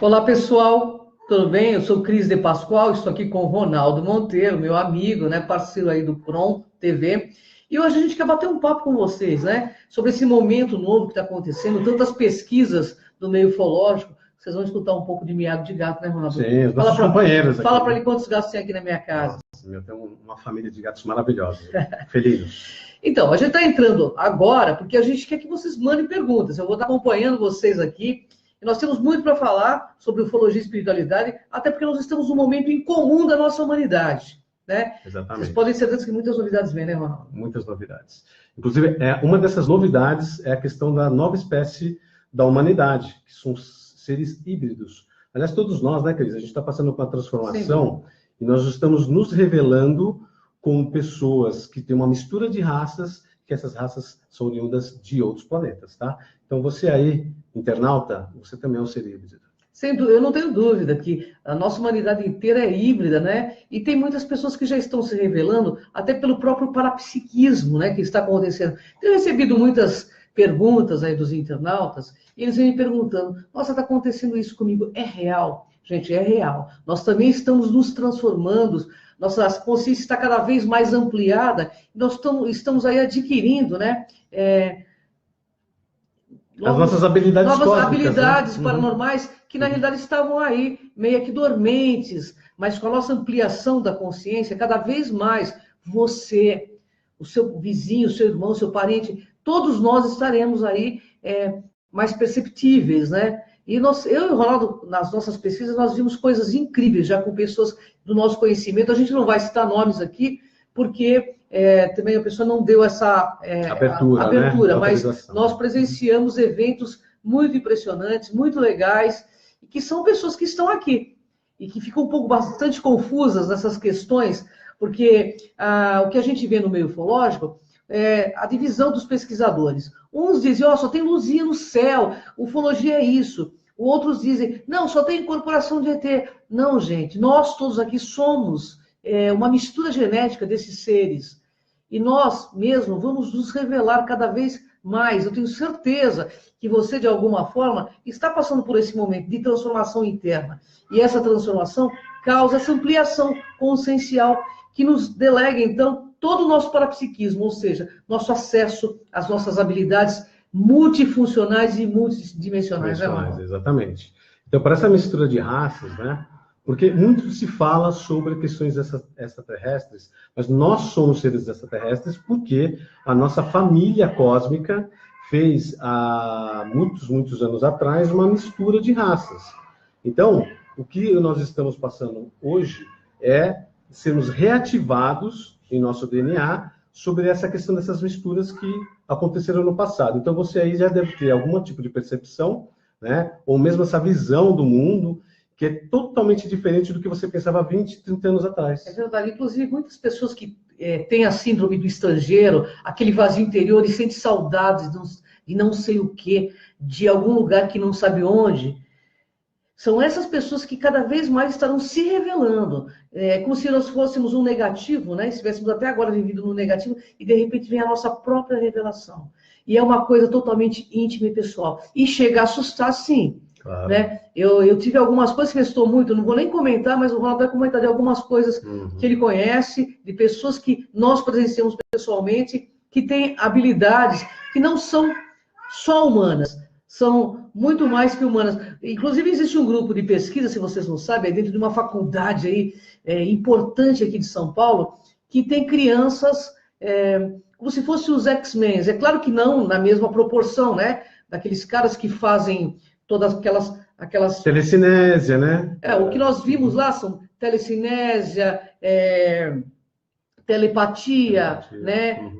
Olá, pessoal, tudo bem? Eu sou Cris de Pascoal, estou aqui com o Ronaldo Monteiro, meu amigo, né, parceiro aí do Prom TV. E hoje a gente quer bater um papo com vocês, né, sobre esse momento novo que está acontecendo, tantas pesquisas do meio ufológico. Vocês vão escutar um pouco de miado de gato, né, Ronaldo? Sim, os nossos companheiros aqui. Fala para ele quantos gatos tem aqui na minha casa. Nossa, eu tenho uma família de gatos maravilhosa, felinos. Então, a gente está entrando agora porque a gente quer que vocês mandem perguntas. Eu vou estar acompanhando vocês aqui. E nós temos muito para falar sobre ufologia e espiritualidade, até porque nós estamos num momento em comum da nossa humanidade, né? Exatamente. Vocês podem ser certeza que muitas novidades vêm, né, Ronaldo? Muitas novidades. Inclusive, uma dessas novidades é a questão da nova espécie da humanidade, que são seres híbridos. Aliás, todos nós, né, Cris? A gente está passando por uma transformação e nós estamos nos revelando como pessoas que têm uma mistura de raças, que essas raças são oriundas de outros planetas, tá? Então, você aí, internauta, você também é um ser híbrido. Sem dúvida, eu não tenho dúvida que a nossa humanidade inteira é híbrida, né? E tem muitas pessoas que já estão se revelando, até pelo próprio parapsiquismo, né, que está acontecendo. Tenho recebido muitas perguntas aí dos internautas, e eles vêm me perguntando, nossa, está acontecendo isso comigo, é real? Gente, é real. Nós também estamos nos transformando, nossa consciência está cada vez mais ampliada, nós estamos aí adquirindo, né? As nossas habilidades novas cósmicas, habilidades, né? paranormais, que na realidade estavam aí, meio que dormentes, mas com a nossa ampliação da consciência, cada vez mais, você, o seu vizinho, o seu irmão, o seu parente, todos nós estaremos aí mais perceptíveis, né? E eu e o Ronaldo, nas nossas pesquisas, nós vimos coisas incríveis, já com pessoas do nosso conhecimento. A gente não vai citar nomes aqui, porque também a pessoa não deu essa abertura, né? Mas nós presenciamos eventos muito impressionantes, muito legais, e que são pessoas que estão aqui, e que ficam bastante confusas nessas questões, porque o que a gente vê no meio ufológico é a divisão dos pesquisadores. Uns dizem, só tem luzinha no céu, ufologia é isso. Outros dizem, não, só tem incorporação de ET. Não, gente, nós todos aqui somos uma mistura genética desses seres. E nós mesmo vamos nos revelar cada vez mais. Eu tenho certeza que você, de alguma forma, está passando por esse momento de transformação interna. E essa transformação causa essa ampliação consciencial que nos delega, então, todo o nosso parapsiquismo, ou seja, nosso acesso às nossas habilidades multifuncionais e multidimensionais. Exatamente. Então, para essa mistura de raças, né? Porque muito se fala sobre questões extraterrestres, mas nós somos seres extraterrestres porque a nossa família cósmica fez, há muitos anos atrás, uma mistura de raças. Então, o que nós estamos passando hoje é sermos reativados em nosso DNA sobre essa questão dessas misturas que aconteceram no passado. Então, você aí já deve ter algum tipo de percepção, né? Ou mesmo essa visão do mundo, que é totalmente diferente do que você pensava 20, 30 anos atrás. É verdade. Inclusive, muitas pessoas que têm a síndrome do estrangeiro, aquele vazio interior, e sentem saudades de não sei o quê, de algum lugar que não sabe onde, são essas pessoas que cada vez mais estarão se revelando. É como se nós fôssemos um negativo, né? Estivéssemos até agora vivido no negativo, e de repente vem a nossa própria revelação. E é uma coisa totalmente íntima e pessoal. E chega a assustar, sim. Claro. Né? Eu tive algumas coisas que restou muito, não vou nem comentar, mas o Ronaldo vai comentar de algumas coisas que ele conhece, de pessoas que nós presenciamos pessoalmente, que têm habilidades que não são só humanas, são muito mais que humanas. Inclusive, existe um grupo de pesquisa, se vocês não sabem, dentro de uma faculdade aí, importante aqui de São Paulo, que tem crianças como se fossem os X-Men. É claro que não na mesma proporção, né? Daqueles caras que fazem todas aquelas... Telecinésia, né? O que nós vimos lá são telecinésia, telepatia, né?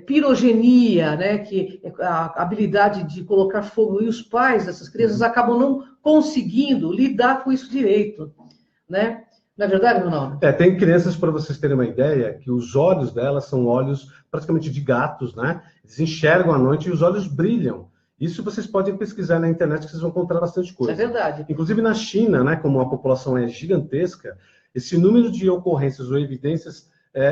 Pirogenia, né? Que é a habilidade de colocar fogo, e os pais dessas crianças acabam não conseguindo lidar com isso direito, né? Não é verdade, Ronaldo? Tem crianças, para vocês terem uma ideia, que os olhos delas são olhos praticamente de gatos, né? Eles enxergam à noite e os olhos brilham. Isso vocês podem pesquisar na internet, que vocês vão encontrar bastante coisa. Isso é verdade. Inclusive na China, né, como a população é gigantesca, esse número de ocorrências ou evidências,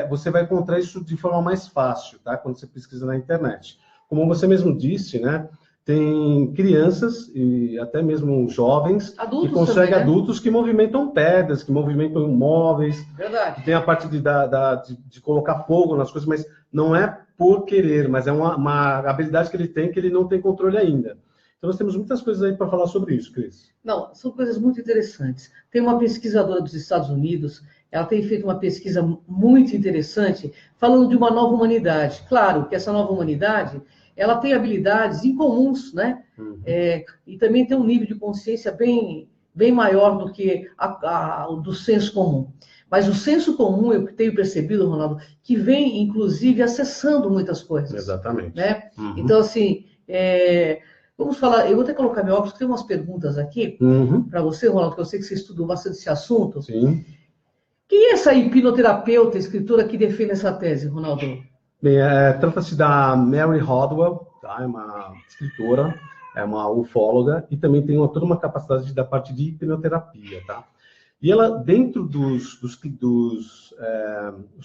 você vai encontrar isso de forma mais fácil, tá? Quando você pesquisa na internet. Como você mesmo disse, né, tem crianças e até mesmo jovens Adultos que conseguem, também, né? adultos que movimentam pedras, que movimentam móveis, Verdade. que tem a parte de colocar fogo nas coisas, mas não é por querer, mas é uma habilidade que ele tem que ele não tem controle ainda. Então nós temos muitas coisas aí para falar sobre isso, Cris. Não, são coisas muito interessantes. Tem uma pesquisadora dos Estados Unidos, ela tem feito uma pesquisa muito interessante, falando de uma nova humanidade. Claro que essa nova humanidade, ela tem habilidades incomuns, né? E também tem um nível de consciência bem maior do que o do senso comum. Mas o senso comum, eu tenho percebido, Ronaldo, que vem, inclusive, acessando muitas coisas. Exatamente. Né? Então, assim, vamos falar, eu vou até colocar meu óculos, tem umas perguntas aqui para você, Ronaldo, que eu sei que você estudou bastante esse assunto. Sim. Quem é essa hipnoterapeuta, escritora que defende essa tese, Ronaldo? Bem, trata-se da Mary Rodwell, tá? É uma escritora, é uma ufóloga e também tem toda uma capacidade da parte de hipnoterapia, tá? E ela, dentro dos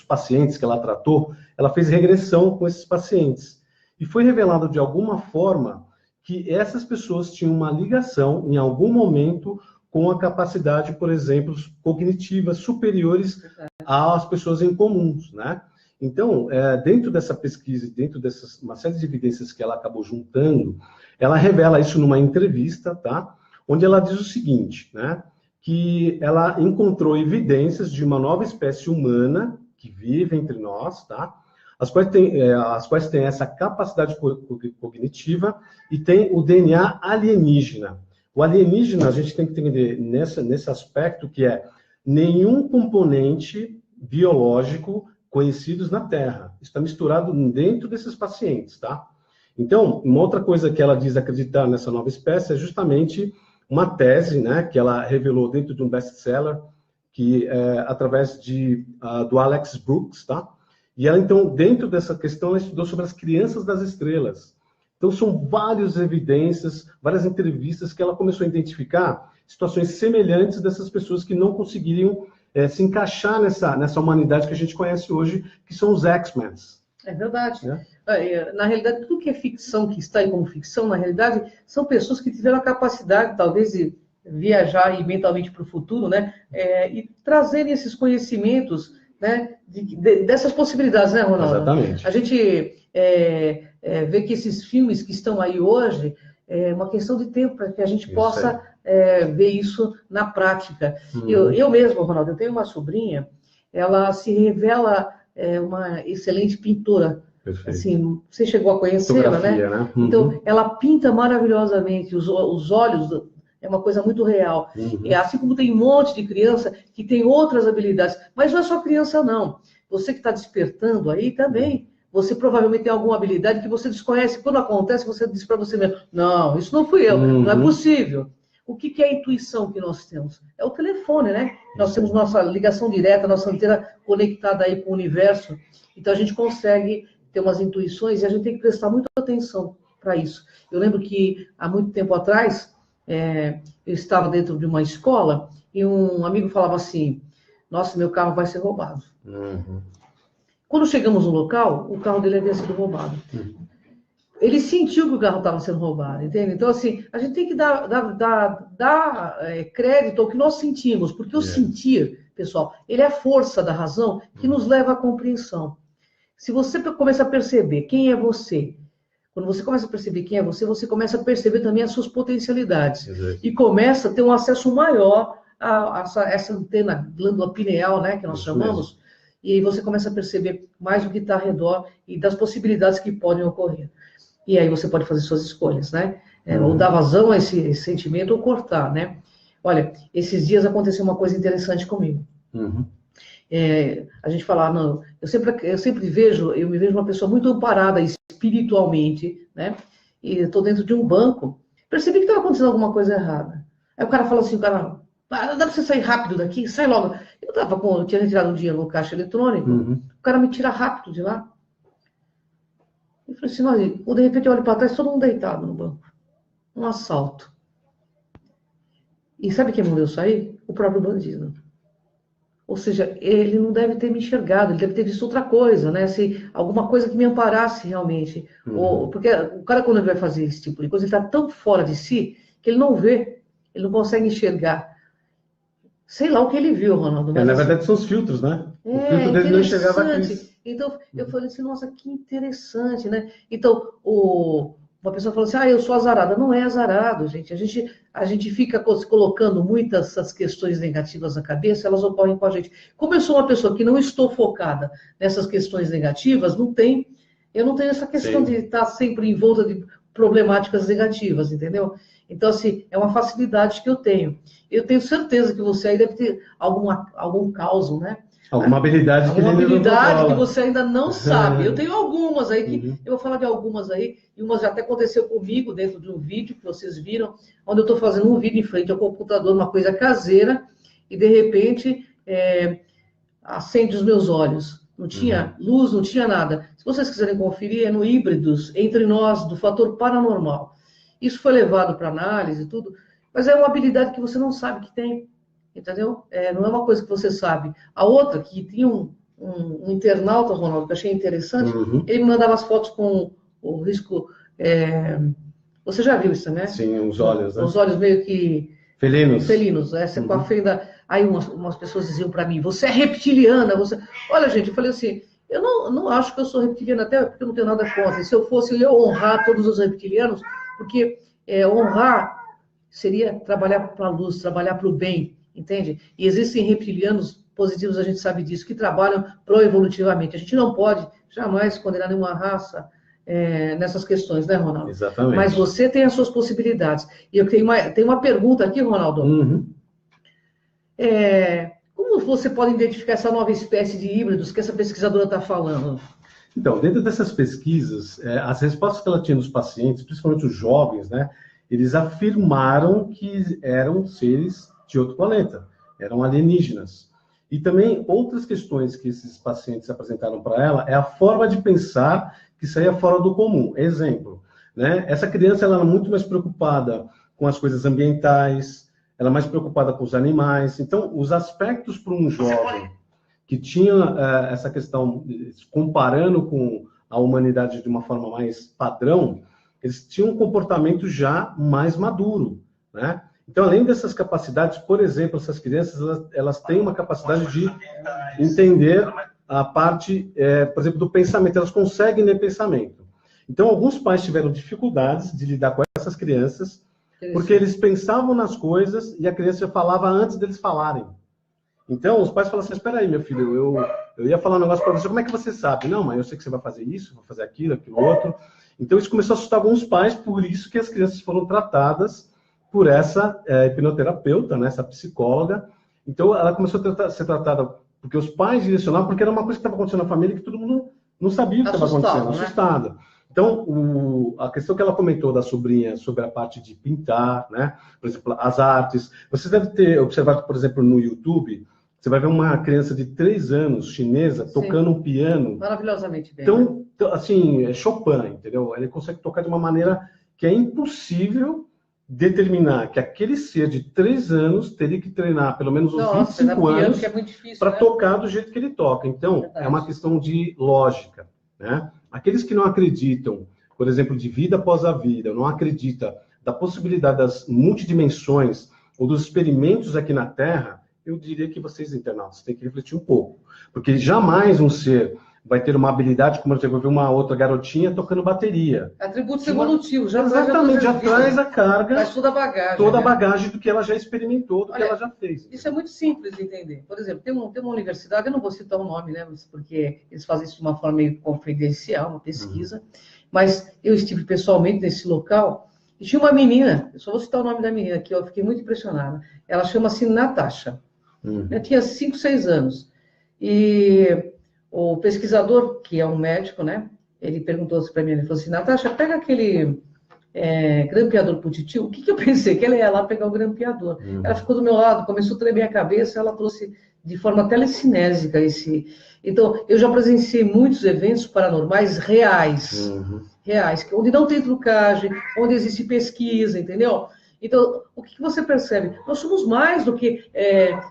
pacientes que ela tratou, ela fez regressão com esses pacientes. E foi revelado de alguma forma que essas pessoas tinham uma ligação, em algum momento, com a capacidade, por exemplo, cognitivas superiores às pessoas em comuns, né? Então, dentro dessa pesquisa, dentro dessas uma série de evidências que ela acabou juntando, ela revela isso numa entrevista, tá? Onde ela diz o seguinte, né? Que ela encontrou evidências de uma nova espécie humana que vive entre nós, tá? As quais têm essa capacidade cognitiva e tem o DNA alienígena. O alienígena, a gente tem que entender nesse aspecto que é nenhum componente biológico conhecidos na Terra. Está misturado dentro desses pacientes, tá? Então, uma outra coisa que ela diz acreditar nessa nova espécie é justamente uma tese, né, que ela revelou dentro de um best-seller, que através do Alex Brooks, tá? E ela, então, dentro dessa questão, ela estudou sobre as crianças das estrelas. Então, são várias evidências, várias entrevistas que ela começou a identificar situações semelhantes dessas pessoas que não conseguiriam se encaixar nessa humanidade que a gente conhece hoje, que são os X-Men. É verdade. Na realidade, tudo que é ficção, que está aí como ficção, na realidade, são pessoas que tiveram a capacidade, talvez, de viajar mentalmente para o futuro, né? E trazerem esses conhecimentos, né? Dessas possibilidades, né, Ronaldo? Exatamente. A gente vê que esses filmes que estão aí hoje, é uma questão de tempo para que a gente possa ver isso na prática. Eu mesmo, Ronaldo, eu tenho uma sobrinha, ela se revela uma excelente pintora. Perfeito. Assim, você chegou a conhecê-la, né? Então, ela pinta maravilhosamente, os olhos é uma coisa muito real. E assim como tem um monte de criança que tem outras habilidades, mas não é só criança, não. Você que está despertando aí também, você provavelmente tem alguma habilidade que você desconhece. Quando acontece, você diz para você mesmo, não, isso não fui eu, não é possível. O que é a intuição que nós temos? É o telefone, né? Nós temos nossa ligação direta, nossa antena conectada aí com o universo. Então, a gente consegue ter umas intuições e a gente tem que prestar muita atenção para isso. Eu lembro que, há muito tempo atrás, eu estava dentro de uma escola e um amigo falava assim, nossa, meu carro vai ser roubado. Quando chegamos no local, o carro dele havia sido roubado. Ele sentiu que o carro estava sendo roubado, entende? Então, assim, a gente tem que dar crédito ao que nós sentimos, porque o sentir, pessoal, ele é a força da razão que nos leva à compreensão. Se você começa a perceber quem é você, quando você começa a perceber quem é você começa a perceber também as suas potencialidades. E começa a ter um acesso maior a essa antena, glândula pineal, né, que nós chamamos, e aí você começa a perceber mais o que está ao redor e das possibilidades que podem ocorrer. E aí você pode fazer suas escolhas, né? Ou dar vazão a esse sentimento ou cortar, né? Olha, esses dias aconteceu uma coisa interessante comigo. A gente fala, não, eu sempre me vejo uma pessoa muito amparada espiritualmente, né? E estou dentro de um banco, percebi que estava acontecendo alguma coisa errada. Aí o cara falou assim, dá para você sair rápido daqui? Sai logo. Eu tinha retirado um dinheiro no caixa eletrônico, o cara me tira rápido de lá. Eu falei assim, olha, de repente eu olho para trás, todo mundo deitado no banco. Um assalto. E sabe quem mandou sair? O próprio bandido. Ou seja, ele não deve ter me enxergado, ele deve ter visto outra coisa, né? Se, alguma coisa que me amparasse realmente. Ou, porque o cara, quando ele vai fazer esse tipo de coisa, ele está tão fora de si que ele não vê, ele não consegue enxergar. Sei lá o que ele viu, Ronaldo. Mas na assim, verdade, são os filtros, né? O filtro dele não enxergava aquilo. Então, eu falei assim, nossa, que interessante, né? Então, uma pessoa falou assim, eu sou azarada. Não é azarado, gente. A gente fica se colocando muitas essas questões negativas na cabeça, elas ocorrem com a gente. Como eu sou uma pessoa que não estou focada nessas questões negativas, eu não tenho essa questão de estar sempre envolta de problemáticas negativas, entendeu? Então, assim, é uma facilidade que eu tenho. Eu tenho certeza que você aí deve ter algum caos, né? Alguma habilidade que você ainda não sabe. Eu tenho algumas aí, eu vou falar de algumas aí, e umas já até aconteceu comigo dentro de um vídeo que vocês viram, onde eu estou fazendo um vídeo em frente ao computador, uma coisa caseira, e de repente acende os meus olhos. Não tinha luz, não tinha nada. Se vocês quiserem conferir, é no Híbridos, Entre Nós, do Fator Paranormal. Isso foi levado para análise e tudo, mas é uma habilidade que você não sabe que tem. Entendeu? Não é uma coisa que você sabe. A outra, que tinha um internauta, Ronaldo, que eu achei interessante, ele me mandava as fotos com o risco... você já viu isso, né? Sim, os olhos, né? Os olhos meio que... Felinos. Felinos, com a fenda... Aí umas pessoas diziam para mim, você é reptiliana, você... Olha, gente, eu falei assim, eu não acho que eu sou reptiliana, até porque eu não tenho nada contra. E se eu fosse, eu ia honrar todos os reptilianos, porque honrar seria trabalhar para a luz, trabalhar para o bem, entende? E existem reptilianos positivos, a gente sabe disso, que trabalham pro-evolutivamente. A gente não pode jamais condenar nenhuma raça nessas questões, né, Ronaldo? Exatamente. Mas você tem as suas possibilidades. E eu tenho uma pergunta aqui, Ronaldo. Como você pode identificar essa nova espécie de híbridos que essa pesquisadora está falando? Então, dentro dessas pesquisas, as respostas que ela tinha dos pacientes, principalmente os jovens, né, eles afirmaram que eram seres de outro planeta, eram alienígenas. E também outras questões que esses pacientes apresentaram para ela é a forma de pensar que saía fora do comum. Exemplo, né, essa criança ela era muito mais preocupada com as coisas ambientais, ela é mais preocupada com os animais. Então, os aspectos para um jovem que tinha essa questão, comparando com a humanidade de uma forma mais padrão, eles tinham um comportamento já mais maduro, né? Então, além dessas capacidades, por exemplo, essas crianças, elas têm uma capacidade de entender a parte, por exemplo, do pensamento, elas conseguem ler pensamento. Então, alguns pais tiveram dificuldades de lidar com essas crianças, porque eles pensavam nas coisas e a criança falava antes deles falarem. Então, os pais falam assim, espera aí, meu filho, eu ia falar um negócio para você, como é que você sabe? Não, mãe, eu sei que você vai fazer isso, vai fazer aquilo outro. Então, isso começou a assustar alguns pais, por isso que as crianças foram tratadas por essa hipnoterapeuta, né, essa psicóloga. Então, ela começou a ser tratada porque os pais direcionavam, porque era uma coisa que estava acontecendo na família que todo mundo não sabia o que estava acontecendo, né? Assustada. Então, a questão que ela comentou da sobrinha sobre a parte de pintar, né? Por exemplo, as artes. Vocês devem ter observado, por exemplo, no YouTube, você vai ver uma criança de 3 anos, chinesa, tocando um piano. Maravilhosamente bem. Então, assim, é Chopin, entendeu? Ele consegue tocar de uma maneira que é impossível determinar que aquele ser de 3 anos teria que treinar pelo menos uns 25 anos para tocar do jeito que ele toca. Então, é uma questão de lógica, né? Aqueles que não acreditam, por exemplo, de vida após a vida, não acreditam da possibilidade das multidimensões ou dos experimentos aqui na Terra, eu diria que vocês, internautas, têm que refletir um pouco. Porque jamais um ser vai ter uma habilidade, como eu vi uma outra garotinha tocando bateria. Atributos evolutivos. Exatamente, já traz a carga, traz toda a bagagem. Toda a bagagem do que ela já experimentou, do que ela já fez. Isso é muito simples de entender. Por exemplo, tem uma universidade, eu não vou citar o nome, né, porque eles fazem isso de uma forma meio confidencial, uma pesquisa, mas eu estive pessoalmente nesse local e tinha uma menina, eu só vou citar o nome da menina, que eu fiquei muito impressionada. Ela chama-se Natasha. Ela tinha 5, 6 anos. E o pesquisador, que é um médico, né? Ele perguntou para mim, ele falou assim, Natasha, pega aquele grampeador pro titio. O que eu pensei? Que ela ia lá pegar o grampeador. Ela ficou do meu lado, começou a tremer a cabeça, ela trouxe de forma telecinésica esse... Então, eu já presenciei muitos eventos paranormais reais, reais, onde não tem trucagem, onde existe pesquisa, entendeu? Então, o que você percebe? Nós somos mais do que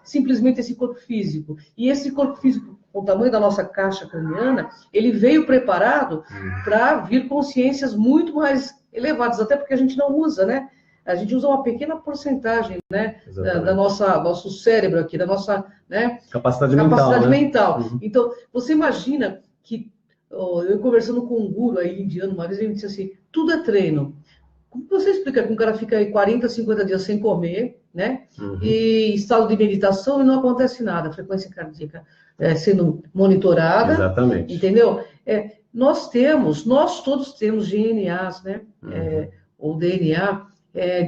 simplesmente esse corpo físico. E esse corpo físico, com o tamanho da nossa caixa craniana, ele veio preparado para vir consciências muito mais elevadas, até porque a gente não usa, né? A gente usa uma pequena porcentagem, né, da nosso cérebro aqui, da nossa, né, capacidade mental. Né? Então, você imagina que, eu conversando com um guru aí indiano, uma vez ele me disse assim, tudo é treino. Como você explica que um cara fica aí 40, 50 dias sem comer, né, e estado de meditação e não acontece nada, a frequência cardíaca sendo monitorada, exatamente. Entendeu? Nós todos temos GNAs, né, ou DNA,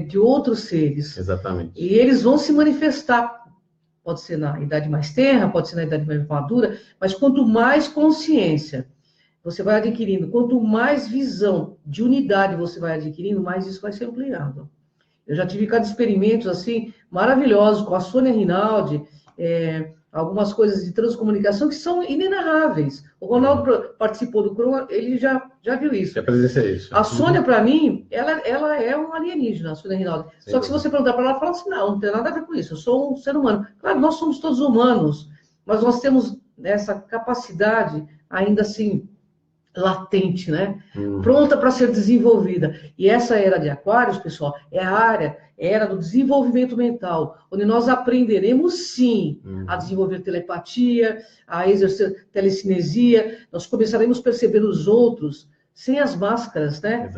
de outros seres. Exatamente. E eles vão se manifestar. Pode ser na idade mais tenra, pode ser na idade mais madura, mas quanto mais consciência você vai adquirindo, quanto mais visão de unidade você vai adquirindo, mais isso vai ser ampliado. Eu já tive cada experimentos assim, maravilhosos, com a Sônia Rinaldi, algumas coisas de transcomunicação que são inenarráveis. O Ronaldo participou do CROA, ele já viu isso. Já presenciei isso. A Sônia, para mim, ela é um alienígena, a Sônia Rinaldi. Só que se você perguntar para ela, ela fala assim, não tem nada a ver com isso, eu sou um ser humano. Claro, nós somos todos humanos, mas nós temos essa capacidade ainda assim, latente, né? Pronta para ser desenvolvida. E essa era de Aquários, pessoal, é a era do desenvolvimento mental, onde nós aprenderemos, sim, a desenvolver telepatia, a exercer telecinesia, nós começaremos a perceber os outros sem as máscaras, né?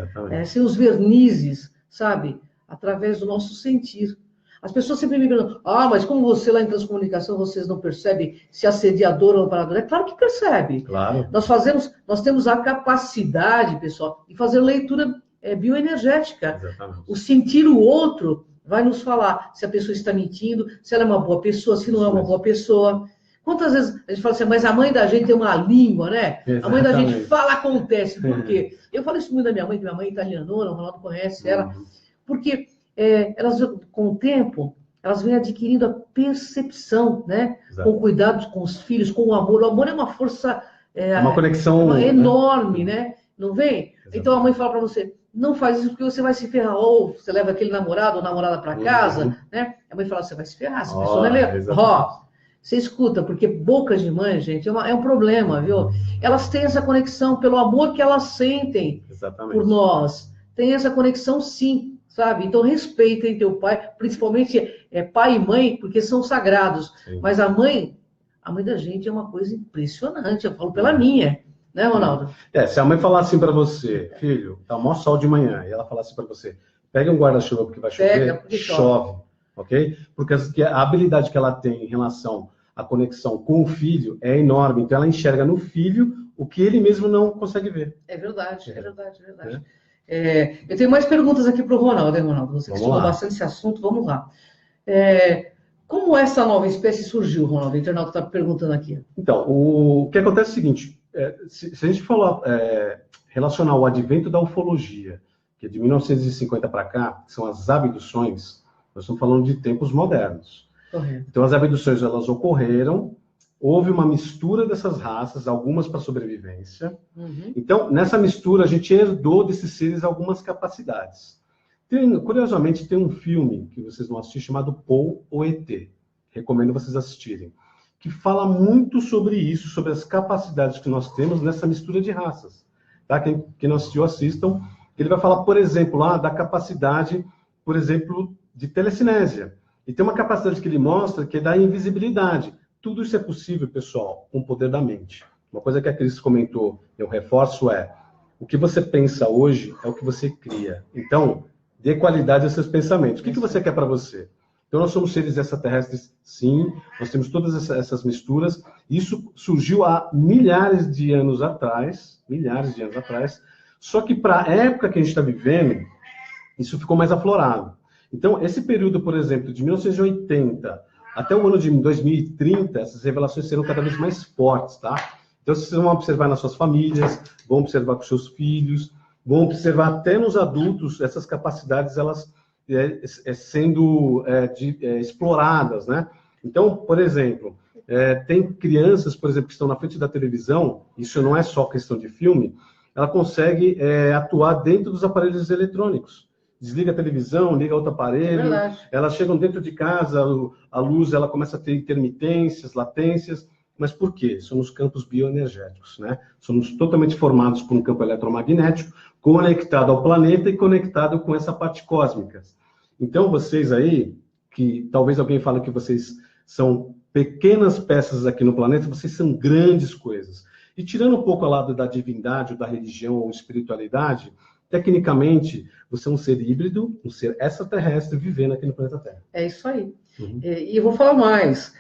Sem os vernizes, sabe? Através do nosso sentir. As pessoas sempre me perguntam, mas como você lá em transcomunicação, vocês não percebem se assediador ou amparador? É claro que percebe. Claro. Nós temos a capacidade, pessoal, de fazer leitura bioenergética. Exatamente. O sentir o outro vai nos falar se a pessoa está mentindo, se ela é uma boa pessoa, se não é uma boa pessoa. Quantas vezes a gente fala assim, mas a mãe da gente tem uma língua, né? Exatamente. A mãe da gente fala, acontece. Por quê? Eu falo isso muito da minha mãe, que minha mãe é italianona, o Ronaldo conhece ela. Porque elas, com o tempo, elas vêm adquirindo a percepção, né? Exato. Com cuidado com os filhos, com o amor. O amor é uma força... uma conexão... enorme, né? Não vem? Exato. Então a mãe fala para você, não faz isso porque você vai se ferrar. Ou você leva aquele namorado ou namorada para casa, né? A mãe fala, você vai se ferrar, essa pessoa não é legal. Você escuta, porque boca de mãe, gente, é um problema, viu? Elas têm essa conexão pelo amor que elas sentem por nós. Tem essa conexão, sim, sabe? Então respeitem teu pai, principalmente pai e mãe, porque são sagrados. Sim. Mas a mãe da gente é uma coisa impressionante, eu falo pela minha. Né, Ronaldo? Se a mãe falar assim para você, filho, tá mó sol de manhã, e ela falar assim para você, pega um guarda-chuva porque vai chover, chove, ok? Porque a habilidade que ela tem em relação à conexão com o filho é enorme, então ela enxerga no filho o que ele mesmo não consegue ver. É verdade. Eu tenho mais perguntas aqui para o Ronaldo, hein, Ronaldo? Você que estudou bastante esse assunto, vamos lá. Como essa nova espécie surgiu, Ronaldo? O internauta está perguntando aqui. Então, o que acontece é o seguinte, se a gente falar, relacionar o advento da ufologia, que é de 1950 para cá, que são as abduções, nós estamos falando de tempos modernos. Correto. Então, as abduções, elas ocorreram, houve uma mistura dessas raças, algumas para sobrevivência. Então, nessa mistura, a gente herdou desses seres algumas capacidades. Curiosamente, tem um filme que vocês vão assistir chamado Paul, o ET. Recomendo vocês assistirem. Que fala muito sobre isso, sobre as capacidades que nós temos nessa mistura de raças. Tá? Quem não assistiu, assistam. Ele vai falar, por exemplo, lá da capacidade, por exemplo, de telecinésia. E tem uma capacidade que ele mostra que é da invisibilidade. Tudo isso é possível, pessoal, com o poder da mente. Uma coisa que a Cris comentou, eu reforço, o que você pensa hoje é o que você cria. Então, dê qualidade aos seus pensamentos. O que você quer para você? Então, nós somos seres extraterrestres, sim, nós temos todas essas misturas. Isso surgiu há milhares de anos atrás, só que para a época que a gente está vivendo, isso ficou mais aflorado. Então, esse período, por exemplo, de 1980 até o ano de 2030, essas revelações serão cada vez mais fortes, tá? Então, vocês vão observar nas suas famílias, vão observar com seus filhos, vão observar até nos adultos, essas capacidades, elas sendo exploradas, né? Então, por exemplo, tem crianças, por exemplo, que estão na frente da televisão, isso não é só questão de filme, ela consegue atuar dentro dos aparelhos eletrônicos. desliga a televisão, liga outro aparelho, elas chegam dentro de casa, a luz ela começa a ter intermitências, latências, mas por quê? Somos campos bioenergéticos, né? Somos totalmente formados por um campo eletromagnético, conectado ao planeta e conectado com essa parte cósmica. Então, vocês aí, que talvez alguém fale que vocês são pequenas peças aqui no planeta, vocês são grandes coisas. E tirando um pouco ao lado da divindade, ou da religião, ou espiritualidade, tecnicamente, você é um ser híbrido, um ser extraterrestre vivendo aqui no planeta Terra. É isso aí. E eu vou falar mais.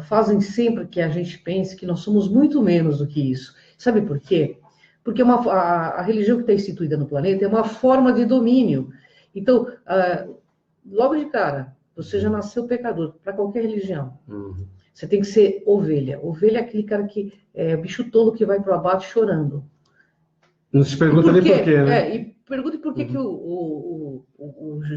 Fazem sempre que a gente pense que nós somos muito menos do que isso. Sabe por quê? Porque a religião que está instituída no planeta é uma forma de domínio. Então, logo de cara, você já nasceu pecador para qualquer religião. Você tem que ser ovelha. Ovelha é aquele cara que é bicho tolo que vai para o abate chorando. Não se pergunta nem por quê, né? E pergunte por que o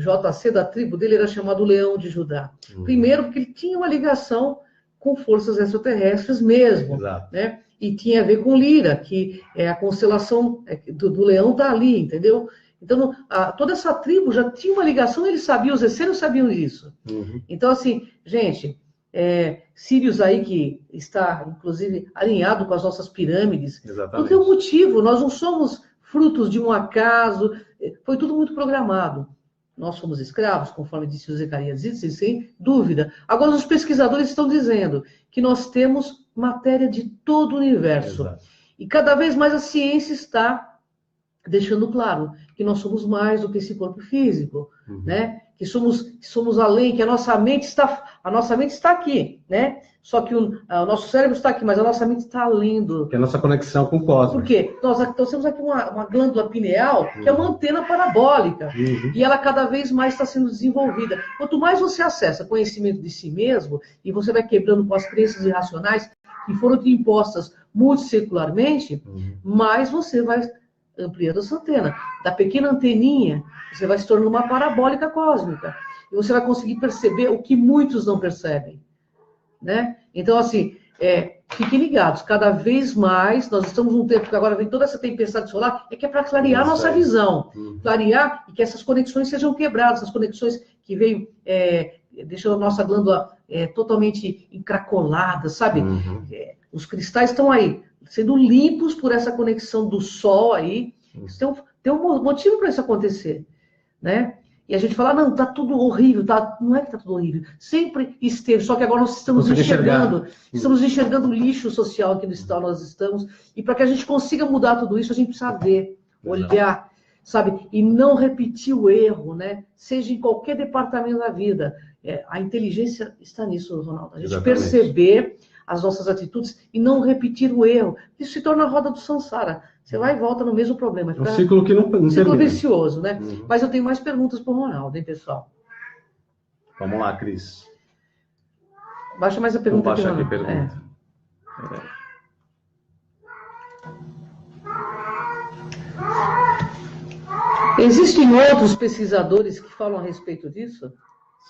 JC da tribo dele era chamado Leão de Judá. Primeiro, porque ele tinha uma ligação com forças extraterrestres mesmo, né? E tinha a ver com Lira, que é a constelação do leão está ali, entendeu? Então, toda essa tribo já tinha uma ligação, eles sabiam, os essênios sabiam disso. Então, assim, gente, Sírios aí que está, inclusive, alinhado com as nossas pirâmides, não tem um motivo, nós não somos frutos de um acaso, foi tudo muito programado. Nós fomos escravos, conforme disse o Zacarias, sem dúvida. Agora, os pesquisadores estão dizendo que nós temos matéria de todo o universo. E cada vez mais a ciência está deixando claro que nós somos mais do que esse corpo físico, né? Que somos além, que a nossa mente está aqui, né? Só que o nosso cérebro está aqui, mas a nossa mente está além do... Que é a nossa conexão com o cosmos. Por quê? Nós temos aqui uma glândula pineal, que é uma antena parabólica, e ela cada vez mais está sendo desenvolvida. Quanto mais você acessa conhecimento de si mesmo, e você vai quebrando com as crenças irracionais que foram te impostas multissecularmente, mais você vai ampliando essa antena. Da pequena anteninha, você vai se tornando uma parabólica cósmica. E você vai conseguir perceber o que muitos não percebem, né? Então, assim, fiquem ligados. Cada vez mais, nós estamos num tempo que agora vem toda essa tempestade solar, que é para clarear a nossa visão. Clarear e que essas conexões sejam quebradas, essas conexões que veio deixando a nossa glândula totalmente encracolada, sabe? Os cristais estão aí, sendo limpos por essa conexão do Sol aí. Tem um motivo para isso acontecer, né? E a gente fala, não, tá tudo horrível, não é que tá tudo horrível. Sempre esteve, só que agora nós estamos enxergando o lixo social que nós estamos. E para que a gente consiga mudar tudo isso, a gente precisa ver, olhar, sabe? E não repetir o erro, né? Seja em qualquer departamento da vida. A inteligência está nisso, Ronaldo. A gente perceber as nossas atitudes e não repetir o erro. Isso se torna a roda do Sansara. Você vai e volta no mesmo problema. É um ciclo que não termina. Ciclo vicioso, né? Mas eu tenho mais perguntas para o Ronaldo, hein, pessoal? Vamos lá, Cris. Baixa mais a pergunta. Baixa aqui a pergunta. Existem outros pesquisadores que falam a respeito disso?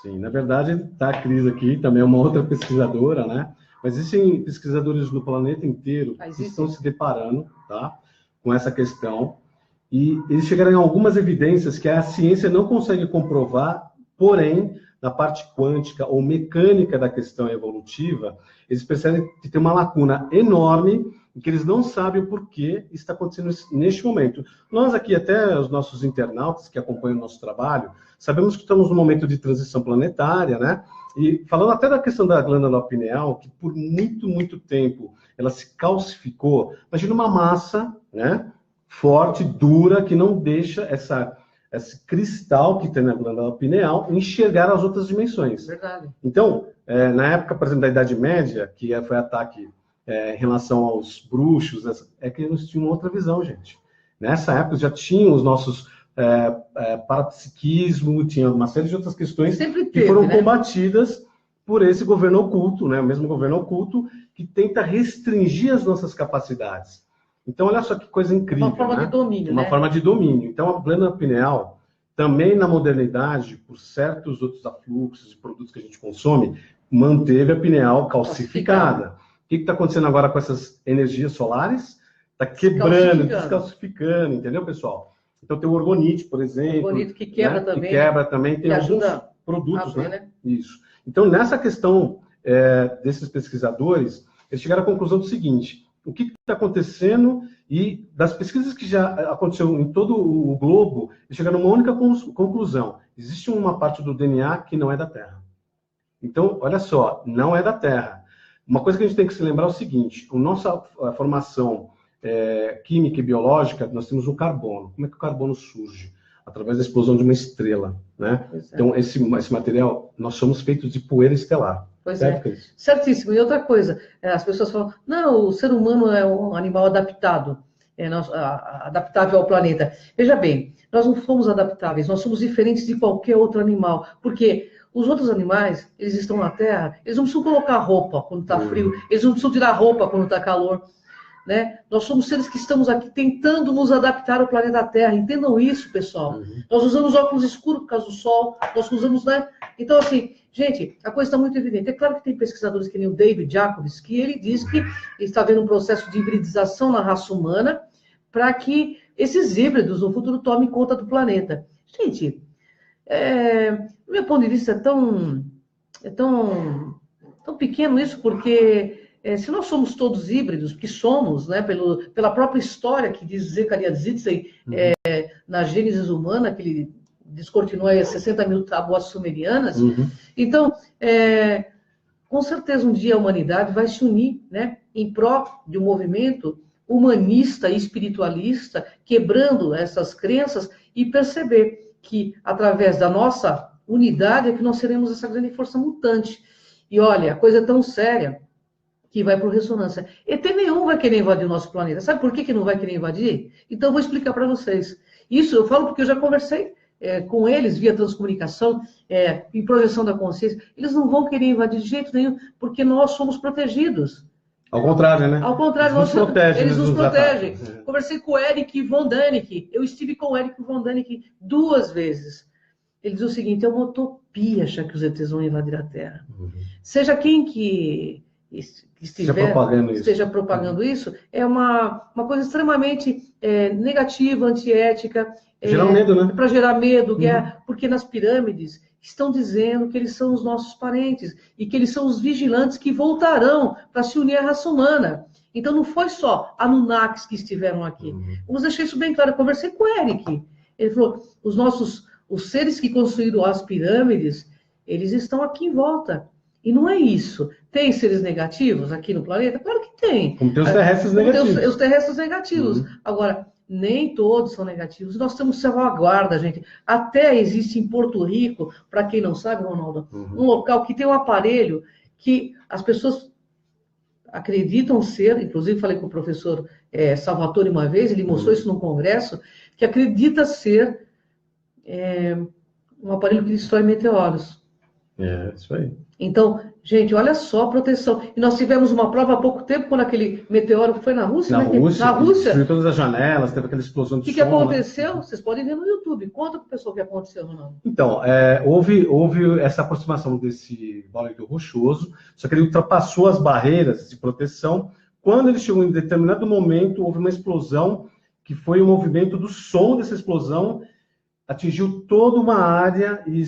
Sim, na verdade, está a Cris aqui, também é uma outra pesquisadora, né? Mas existem pesquisadores no planeta inteiro que estão se deparando, tá, com essa questão, e eles chegaram em algumas evidências que a ciência não consegue comprovar, porém, na parte quântica ou mecânica da questão evolutiva, eles percebem que tem uma lacuna enorme e que eles não sabem o porquê está acontecendo neste momento. Nós aqui, até os nossos internautas que acompanham o nosso trabalho, sabemos que estamos num momento de transição planetária, né? E falando até da questão da glândula pineal, que por muito, muito tempo ela se calcificou. Imagina uma massa, né, forte, dura, que não deixa esse cristal que tem na glândula pineal enxergar as outras dimensões. Verdade. Então, na época, por exemplo, da Idade Média, que foi ataque em relação aos bruxos, é que eles tinham outra visão, gente. Nessa época já tinham os nossos parapsiquismo, tinha uma série de outras questões que foram combatidas por esse governo oculto, né? O mesmo governo oculto que tenta restringir as nossas capacidades. Então, olha só que coisa incrível. Uma forma de domínio, Uma forma de domínio. Então, a glândula pineal, também na modernidade, por certos outros afluxos e produtos que a gente consome, manteve a pineal calcificada. O que está acontecendo agora com essas energias solares? Está quebrando, descalcificando, entendeu, pessoal? Então tem o orgonite, por exemplo. Orgonite que quebra, né? Também. Que quebra também. Tem alguns produtos, né? Isso. Então, nessa questão desses pesquisadores, eles chegaram à conclusão do seguinte: o que está acontecendo, e das pesquisas que já aconteceram em todo o globo, eles chegaram a uma única conclusão: existe uma parte do DNA que não é da Terra. Então, olha só, não é da Terra. Uma coisa que a gente tem que se lembrar é o seguinte: a nossa formação química e biológica, nós temos o carbono. Como é que o carbono surge? Através da explosão de uma estrela, né? Então, esse material, nós somos feitos de poeira estelar. Pois certo, é. Certíssimo. E outra coisa, as pessoas falam, não, o ser humano é um animal adaptado, adaptável ao planeta. Veja bem, nós não somos adaptáveis, nós somos diferentes de qualquer outro animal, porque os outros animais, eles estão na Terra, eles não precisam colocar roupa quando está frio, eles não precisam tirar roupa quando está calor, né? Nós somos seres que estamos aqui tentando nos adaptar ao planeta Terra, entendam isso, pessoal. Nós usamos óculos escuros por causa do sol, nós usamos, né? Então, assim, gente, a coisa está muito evidente. É claro que tem pesquisadores que nem o David Jacobs, que ele diz que está havendo um processo de hibridização na raça humana para que esses híbridos no futuro tomem conta do planeta. Gente, do meu ponto de vista, é tão pequeno isso, porque se nós somos todos híbridos, que somos, né, pela própria história que diz Zecharia Sitchin, na Gênesis humana, que ele descortinou aí as 60 mil tábuas sumerianas. Então, com certeza um dia a humanidade vai se unir, né, em prol de um movimento humanista e espiritualista, quebrando essas crenças e perceber que, através da nossa unidade, é que nós seremos essa grande força mutante. E olha, a coisa é tão séria que vai para o ressonância. ET nenhum vai querer invadir o nosso planeta. Sabe por que não vai querer invadir? Então, eu vou explicar para vocês. Isso eu falo porque eu já conversei com eles via transcomunicação, em projeção da consciência. Eles não vão querer invadir de jeito nenhum, porque nós somos protegidos. Ao contrário, né? Ao contrário, eles nos protegem. Conversei com o Eric von Däniken. Eu estive com o Eric von Däniken 2 vezes. Ele diz o seguinte: é uma utopia achar que os ETs vão invadir a Terra. Seja quem que esteja propagando isso, é uma coisa extremamente negativa, antiética. Gerar medo, né? Para gerar medo, guerra, porque nas pirâmides estão dizendo que eles são os nossos parentes e que eles são os vigilantes que voltarão para se unir à raça humana. Então não foi só Anunnakis que estiveram aqui. Vamos deixar isso bem claro. Eu conversei com o Eric. Ele falou: os seres que construíram as pirâmides, eles estão aqui em volta. E não é isso. Tem seres negativos aqui no planeta? Claro que tem. Como tem os terrestres negativos. Tem os terrestres negativos. Agora, nem todos são negativos. Nós temos salvaguarda, gente. Até existe em Porto Rico, para quem não sabe, Ronaldo, um local que tem um aparelho que as pessoas acreditam ser, inclusive falei com o professor Salvatore uma vez, ele mostrou isso num congresso, que acredita ser um aparelho que destrói meteoros. Isso aí. Então, gente, olha só a proteção. E nós tivemos uma prova há pouco tempo, quando aquele meteoro foi na Rússia. Na Rússia. Destruiu todas as janelas, teve aquela explosão de som. O que aconteceu? Né? Vocês podem ver no YouTube. Conta para o pessoal o que aconteceu, Ronaldo. Então, houve essa aproximação desse bólido rochoso, só que ele ultrapassou as barreiras de proteção. Quando ele chegou em determinado momento, houve uma explosão, que foi o movimento do som dessa explosão, atingiu toda uma área e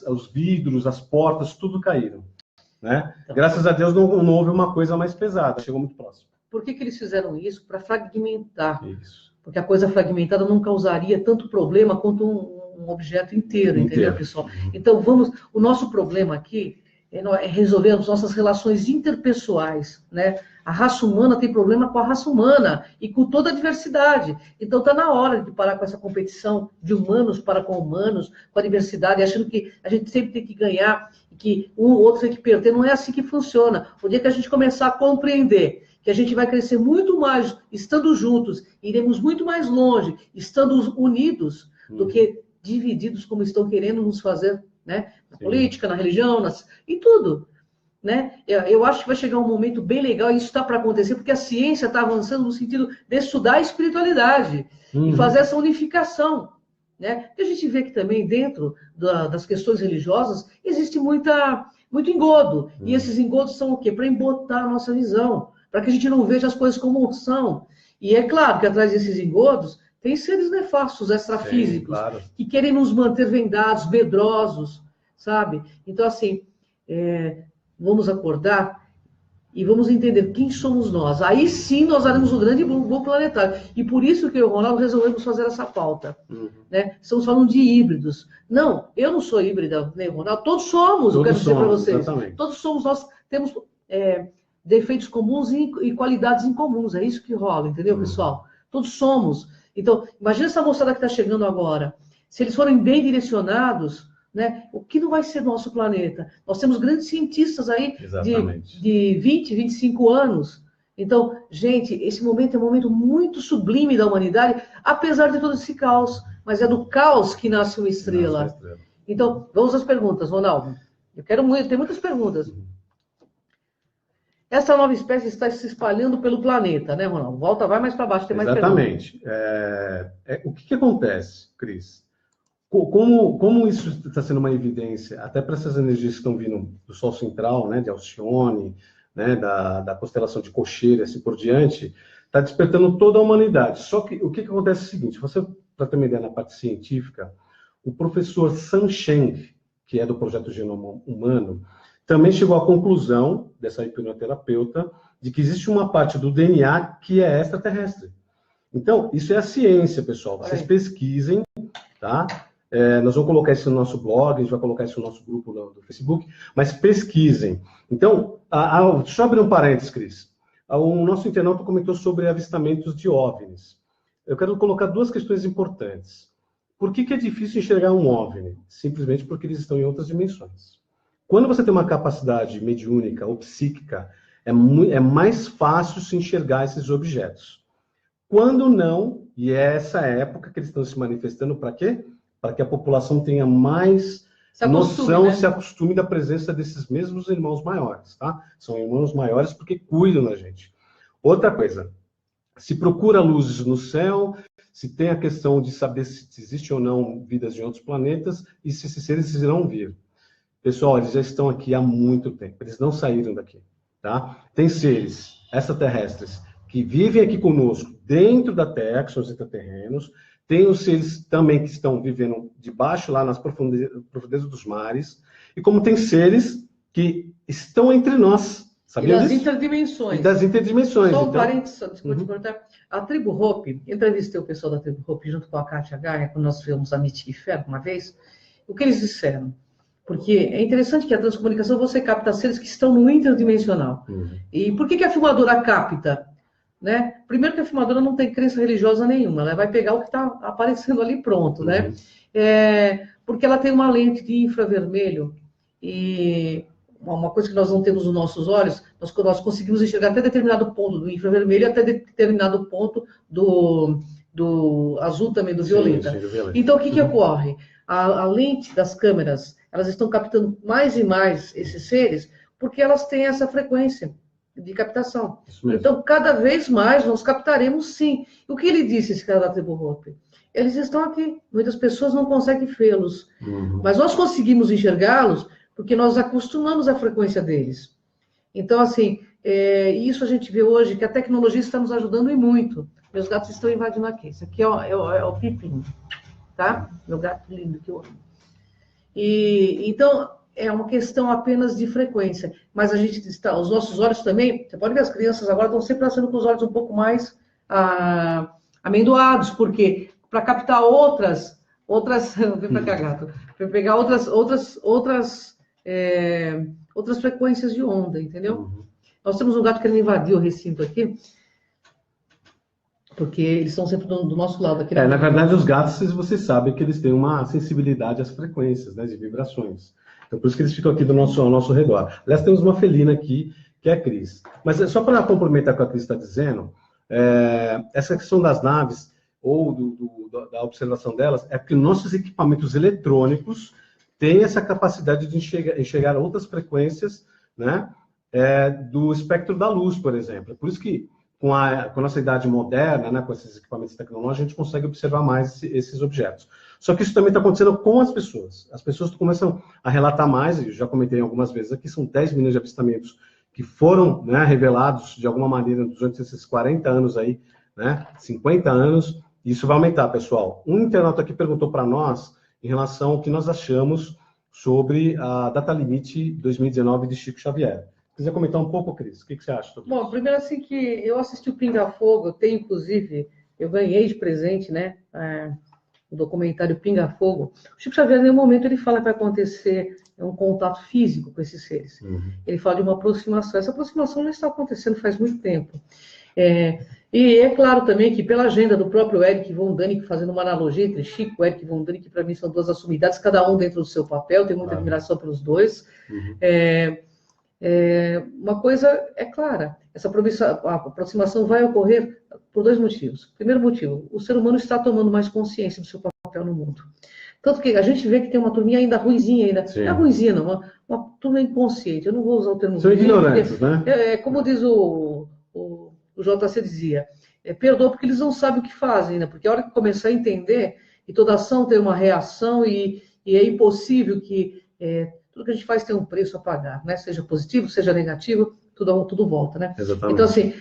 os vidros, as portas, tudo caíram. Né? Então, graças a Deus não houve uma coisa mais pesada, chegou muito próximo. Por que eles fizeram isso? Para fragmentar. Isso. Porque a coisa fragmentada não causaria tanto problema quanto um objeto inteiro, entendeu, pessoal? Então, o nosso problema aqui é resolver as nossas relações interpessoais, né? A raça humana tem problema com a raça humana e com toda a diversidade. Então está na hora de parar com essa competição de humanos para com humanos, com a diversidade, achando que a gente sempre tem que ganhar e que um ou outro tem que perder. Não é assim que funciona. O dia que a gente começar a compreender que a gente vai crescer muito mais estando juntos, iremos muito mais longe estando unidos do que divididos como estão querendo nos fazer, né? Na política, na religião, em tudo. Né? Eu acho que vai chegar um momento bem legal, e isso está para acontecer, porque a ciência está avançando no sentido de estudar a espiritualidade e fazer essa unificação. Né? E a gente vê que também dentro das questões religiosas existe muito engodo. E esses engodos são o quê? Para embotar a nossa visão, para que a gente não veja as coisas como são. E é claro que atrás desses engodos Tem seres nefastos, extrafísicos, claro. que querem nos manter vendados, medrosos, sabe? Então, assim, vamos acordar e vamos entender quem somos nós. Aí sim nós daremos um grande voo planetário. E por isso que eu e o Ronaldo resolvemos fazer essa pauta. Né? Estamos falando de híbridos. Não, eu não sou híbrida, nem o Ronaldo. Todos somos, eu quero dizer para vocês. Exatamente. Todos somos, nós temos defeitos comuns e qualidades incomuns. É isso que rola, entendeu, pessoal? Todos somos. Então, imagina essa moçada que está chegando agora. Se eles forem bem direcionados... Né? O que não vai ser nosso planeta? Nós temos grandes cientistas aí de 20, 25 anos. Então, gente, esse momento é um momento muito sublime da humanidade, apesar de todo esse caos. Mas é do caos que nasce uma estrela. Então, vamos às perguntas, Ronaldo. Tem muitas perguntas. Essa nova espécie está se espalhando pelo planeta, né, Ronaldo? Volta, vai mais para baixo, tem mais perguntas. Exatamente. O que acontece, Cris? Como isso está sendo uma evidência, até para essas energias que estão vindo do Sol central, né, de Alcione, né, da constelação de Cocheira, assim por diante, está despertando toda a humanidade. Só que o que acontece é o seguinte, para ter uma ideia na parte científica, o professor San Sheng, que é do Projeto Genoma Humano, também chegou à conclusão, dessa hipnoterapeuta, de que existe uma parte do DNA que é extraterrestre. Então, isso é a ciência, pessoal. Vocês pesquisem, tá? Nós vamos colocar isso no nosso blog, a gente vai colocar isso no nosso grupo do Facebook, mas pesquisem. Então, deixa eu abrir um parênteses, Cris. O nosso internauta comentou sobre avistamentos de OVNIs. Eu quero colocar duas questões importantes. Por que é difícil enxergar um OVNI? Simplesmente porque eles estão em outras dimensões. Quando você tem uma capacidade mediúnica ou psíquica, é mais fácil se enxergar esses objetos. Quando não, e é essa época que eles estão se manifestando, para quê? Para que a população tenha mais noção, se acostume da presença desses mesmos irmãos maiores, tá? São irmãos maiores porque cuidam da gente. Outra coisa, se procura luzes no céu, se tem a questão de saber se existe ou não vidas de outros planetas e se esses seres irão vir. Pessoal, eles já estão aqui há muito tempo, eles não saíram daqui, tá? Tem seres extraterrestres que vivem aqui conosco dentro da Terra, que são os extraterrenos. Tem os seres também que estão vivendo debaixo, lá nas profundezas dos mares. E como tem seres que estão entre nós. Sabia disso? Interdimensões. E das interdimensões. Só um parênteses, desculpa te cortar. A tribo Hopi, entrevistei o pessoal da tribo Hopi junto com a Kátia Gaia, quando nós fizemos a Nit Ferro uma vez. O que eles disseram? Porque é interessante que a transcomunicação você capta seres que estão no interdimensional. E por que a filmadora capta? Né? Primeiro que a filmadora não tem crença religiosa nenhuma, ela vai pegar o que está aparecendo ali pronto, né? Porque ela tem uma lente de infravermelho e uma coisa que nós não temos nos nossos olhos, nós conseguimos enxergar até determinado ponto do infravermelho, até determinado ponto do azul também, do violeta. Sim, violeta. Então, o que ocorre? A lente das câmeras, elas estão captando mais e mais esses seres, porque elas têm essa frequência de captação. Então, cada vez mais nós captaremos sim. O que ele disse, esse cara da tribo Hopi? Eles estão aqui. Muitas pessoas não conseguem vê-los. Mas nós conseguimos enxergá-los porque nós acostumamos a frequência deles. Então, assim, isso a gente vê hoje, que a tecnologia está nos ajudando e muito. Meus gatos estão invadindo aqui. Esse aqui é o Pipinho, tá? Meu gato lindo que eu amo. Então, é uma questão apenas de frequência. Mas a gente está, os nossos olhos também, você pode ver, as crianças agora estão sempre nascendo com os olhos um pouco mais amendoados, porque para captar outras, vem para cá, gato, para pegar outras frequências de onda, entendeu? Nós temos um gato querendo invadir o recinto aqui, porque eles estão sempre do nosso lado aqui. Na verdade, os gatos, vocês sabem que eles têm uma sensibilidade às frequências, né, de vibrações. Então, por isso que eles ficam aqui ao nosso redor. Aliás, temos uma felina aqui, que é a Cris. Mas só para complementar o que a Cris está dizendo, essa questão das naves, ou da observação delas, é porque nossos equipamentos eletrônicos têm essa capacidade de enxergar outras frequências, né, do espectro da luz, por exemplo. Por isso que, com a nossa idade moderna, né, com esses equipamentos tecnológicos, a gente consegue observar mais esses objetos. Só que isso também está acontecendo com as pessoas. As pessoas começam a relatar mais, e eu já comentei algumas vezes aqui, são 10 milhões de avistamentos que foram, né, revelados de alguma maneira durante esses 40 anos aí, né, 50 anos, Isso vai aumentar, pessoal. Um internauta aqui perguntou para nós em relação ao que nós achamos sobre a data limite 2019 de Chico Xavier. Quiser comentar um pouco, Cris? O que você acha sobre isso? Bom, primeiro assim que eu assisti o Pinga Fogo, eu tenho inclusive, eu ganhei de presente, né, o documentário Pinga Fogo. O Chico Xavier, em nenhum momento, ele fala que vai acontecer um contato físico com esses seres. Ele fala de uma aproximação. Essa aproximação já está acontecendo faz muito tempo. E é claro também que pela agenda do próprio Eric von Däniken, fazendo uma analogia entre Chico e Eric von Däniken, que para mim são duas assumidades, cada um dentro do seu papel, tenho muita admiração pelos dois. Uma coisa é clara, essa aproximação vai ocorrer por dois motivos. Primeiro motivo, o ser humano está tomando mais consciência do seu papel no mundo. Tanto que a gente vê que tem uma turminha ainda ruinzinha, ainda. Não é ruinzinha, não, uma turma inconsciente. Eu não vou usar o termo. São ignorantes, né? Como diz o JC dizia, perdoa porque eles não sabem o que fazem, né? Porque a hora que começar a entender, e toda ação tem uma reação, e é impossível que tudo que a gente faz tem um preço a pagar, né? Seja positivo, seja negativo, tudo volta, né? Exatamente. Então, assim,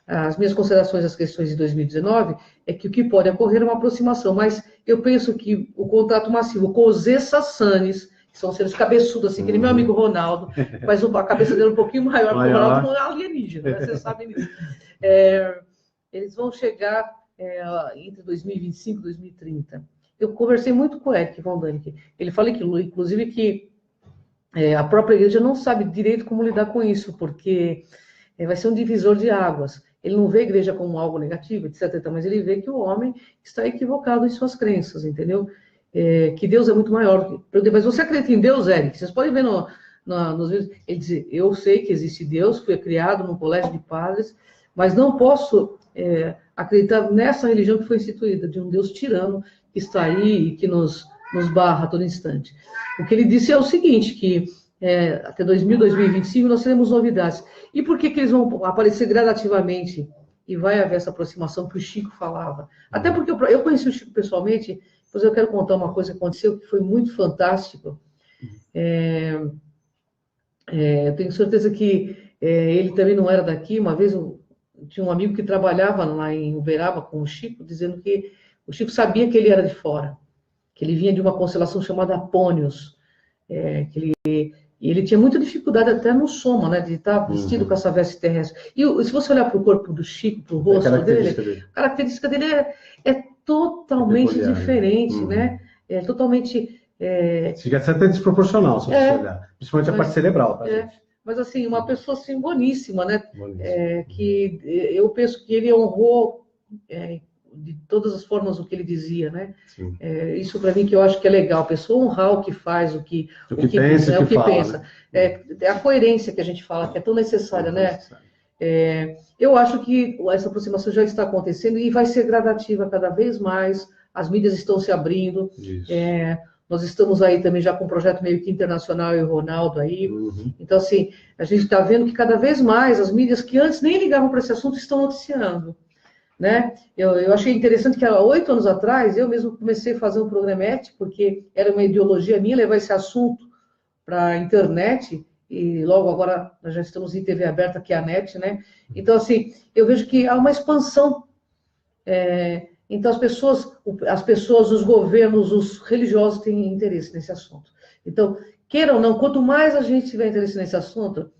as minhas considerações das questões de 2019 é que o que pode ocorrer é uma aproximação, mas eu penso que o contato massivo com os Essassanes, que são seres cabeçudos, assim, que nem meu amigo Ronaldo, mas a cabeça dele é um pouquinho maior, porque o Ronaldo não é alienígena, né? Vocês sabem disso. Eles vão chegar entre 2025 e 2030. Eu conversei muito com o Eric von Däniken. Ele fala, inclusive, que a própria igreja não sabe direito como lidar com isso, porque vai ser um divisor de águas. Ele não vê a igreja como algo negativo, etc. Mas ele vê que o homem está equivocado em suas crenças, entendeu? Que Deus é muito maior. Mas você acredita em Deus, Eric? Vocês podem ver nos vídeos. Ele diz, eu sei que existe Deus, fui criado num colégio de padres, mas não posso acreditar nessa religião que foi instituída, de um Deus tirano que está aí e que nos barra a todo instante. O que ele disse é o seguinte, que até 2025 nós teremos novidades. E por que eles vão aparecer gradativamente e vai haver essa aproximação que o Chico falava? Até porque eu conheci o Chico pessoalmente, pois eu quero contar uma coisa que aconteceu que foi muito fantástico. Eu tenho certeza que ele também não era daqui. Uma vez tinha um amigo que trabalhava lá em Uberaba com o Chico, dizendo que o Chico sabia que ele era de fora, que ele vinha de uma constelação chamada Apônios, e ele tinha muita dificuldade até no soma, né, de estar vestido com essa veste terrestre. E se você olhar para o corpo do Chico, para o rosto dele, a característica dele é totalmente diferente, né? É totalmente... Chega a ser até desproporcional, se você olhar. Principalmente a parte cerebral, tá, gente? Mas, assim, uma pessoa, assim, boníssima, né? Que eu penso que ele honrou de todas as formas o que ele dizia, né? Isso para mim que eu acho que é legal, a pessoa honrar o que faz, o que pensa, o que pensa. Né? É a coerência que a gente fala, que é tão necessária, né? Eu acho que essa aproximação já está acontecendo e vai ser gradativa cada vez mais, as mídias estão se abrindo, nós estamos aí também já com um projeto meio que internacional e o Ronaldo aí, então assim, a gente está vendo que cada vez mais as mídias que antes nem ligavam para esse assunto estão noticiando. Né? Eu achei interessante que há 8 anos atrás, eu mesmo comecei a fazer um programete, porque era uma ideologia minha levar esse assunto para a internet, e logo agora nós já estamos em TV aberta, que é a NET, né? Então, assim, eu vejo que há uma expansão. Então, as pessoas, os governos, os religiosos têm interesse nesse assunto. Então, queira ou não, quanto mais a gente tiver interesse nesse assunto,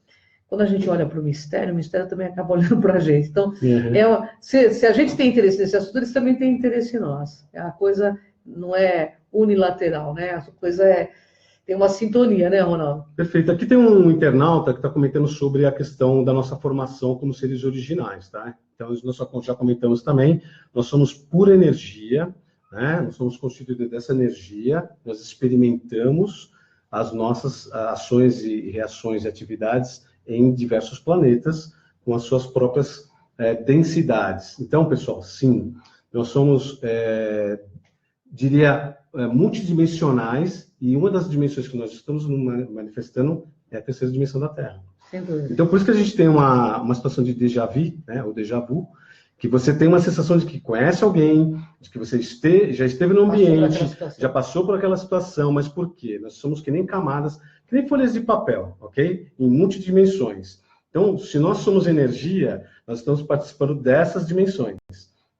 quando a gente olha para o mistério também acaba olhando para a gente. Então, se a gente tem interesse nesse assunto, eles também têm interesse em nós. A coisa não é unilateral, né? A coisa tem uma sintonia, né, Ronaldo? Perfeito. Aqui tem um internauta que está comentando sobre a questão da nossa formação como seres originais, tá? Então, nós já comentamos também, nós somos pura energia, né? Nós somos constituídos dessa energia, nós experimentamos as nossas ações e reações e atividades em diversos planetas, com as suas próprias densidades. Então, pessoal, sim, nós somos, multidimensionais, e uma das dimensões que nós estamos manifestando é a terceira dimensão da Terra. Então, por isso que a gente tem uma situação de déjà vu, né, ou déjà vu, que você tem uma sensação de que conhece alguém, de que você já esteve no ambiente, já passou por aquela situação, mas por quê? Nós somos que nem camadas, que nem folhas de papel, ok? Em multidimensões. Então, se nós somos energia, nós estamos participando dessas dimensões.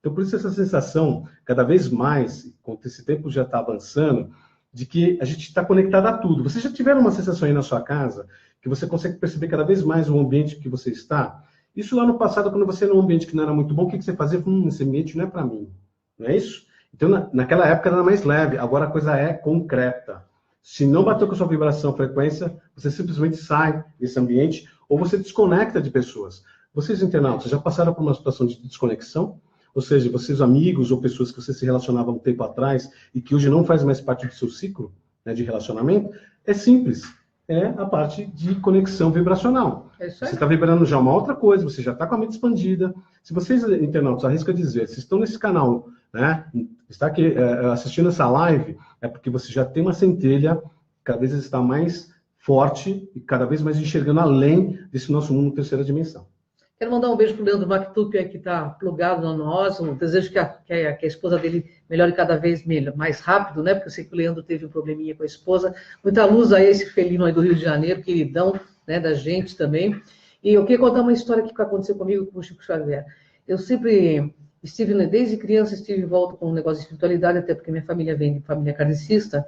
Então, por isso essa sensação, cada vez mais, com esse tempo já está avançando, de que a gente está conectado a tudo. Vocês já tiveram uma sensação aí na sua casa, que você consegue perceber cada vez mais o ambiente que você está? Isso lá no passado, quando você era num ambiente que não era muito bom, o que você fazia? Esse ambiente não é para mim. Não é isso? Então, naquela época era mais leve, agora a coisa é concreta. Se não bateu com a sua vibração, frequência, você simplesmente sai desse ambiente ou você desconecta de pessoas. Vocês, internautas, já passaram por uma situação de desconexão? Ou seja, vocês amigos ou pessoas que você se relacionava um tempo atrás e que hoje não faz mais parte do seu ciclo, né, de relacionamento, é simples. É a parte de conexão vibracional. Você está vibrando já uma outra coisa, você já está com a mente expandida. Se vocês, internautas, arrisca dizer, se estão nesse canal, né, está aqui assistindo essa live, é porque você já tem uma centelha, cada vez está mais forte e cada vez mais enxergando além desse nosso mundo terceira dimensão. Quero mandar um beijo para o Leandro Mactup, que está plugado no nós. Eu desejo que a esposa dele melhore cada vez mais rápido, né? Porque eu sei que o Leandro teve um probleminha com a esposa. Muita luz a esse felino aí do Rio de Janeiro, queridão, né, da gente também. E eu queria contar uma história que aconteceu comigo com o Chico Xavier. Eu sempre estive, desde criança, estive em volta com um negócio de espiritualidade, até porque minha família vem de família kardecista.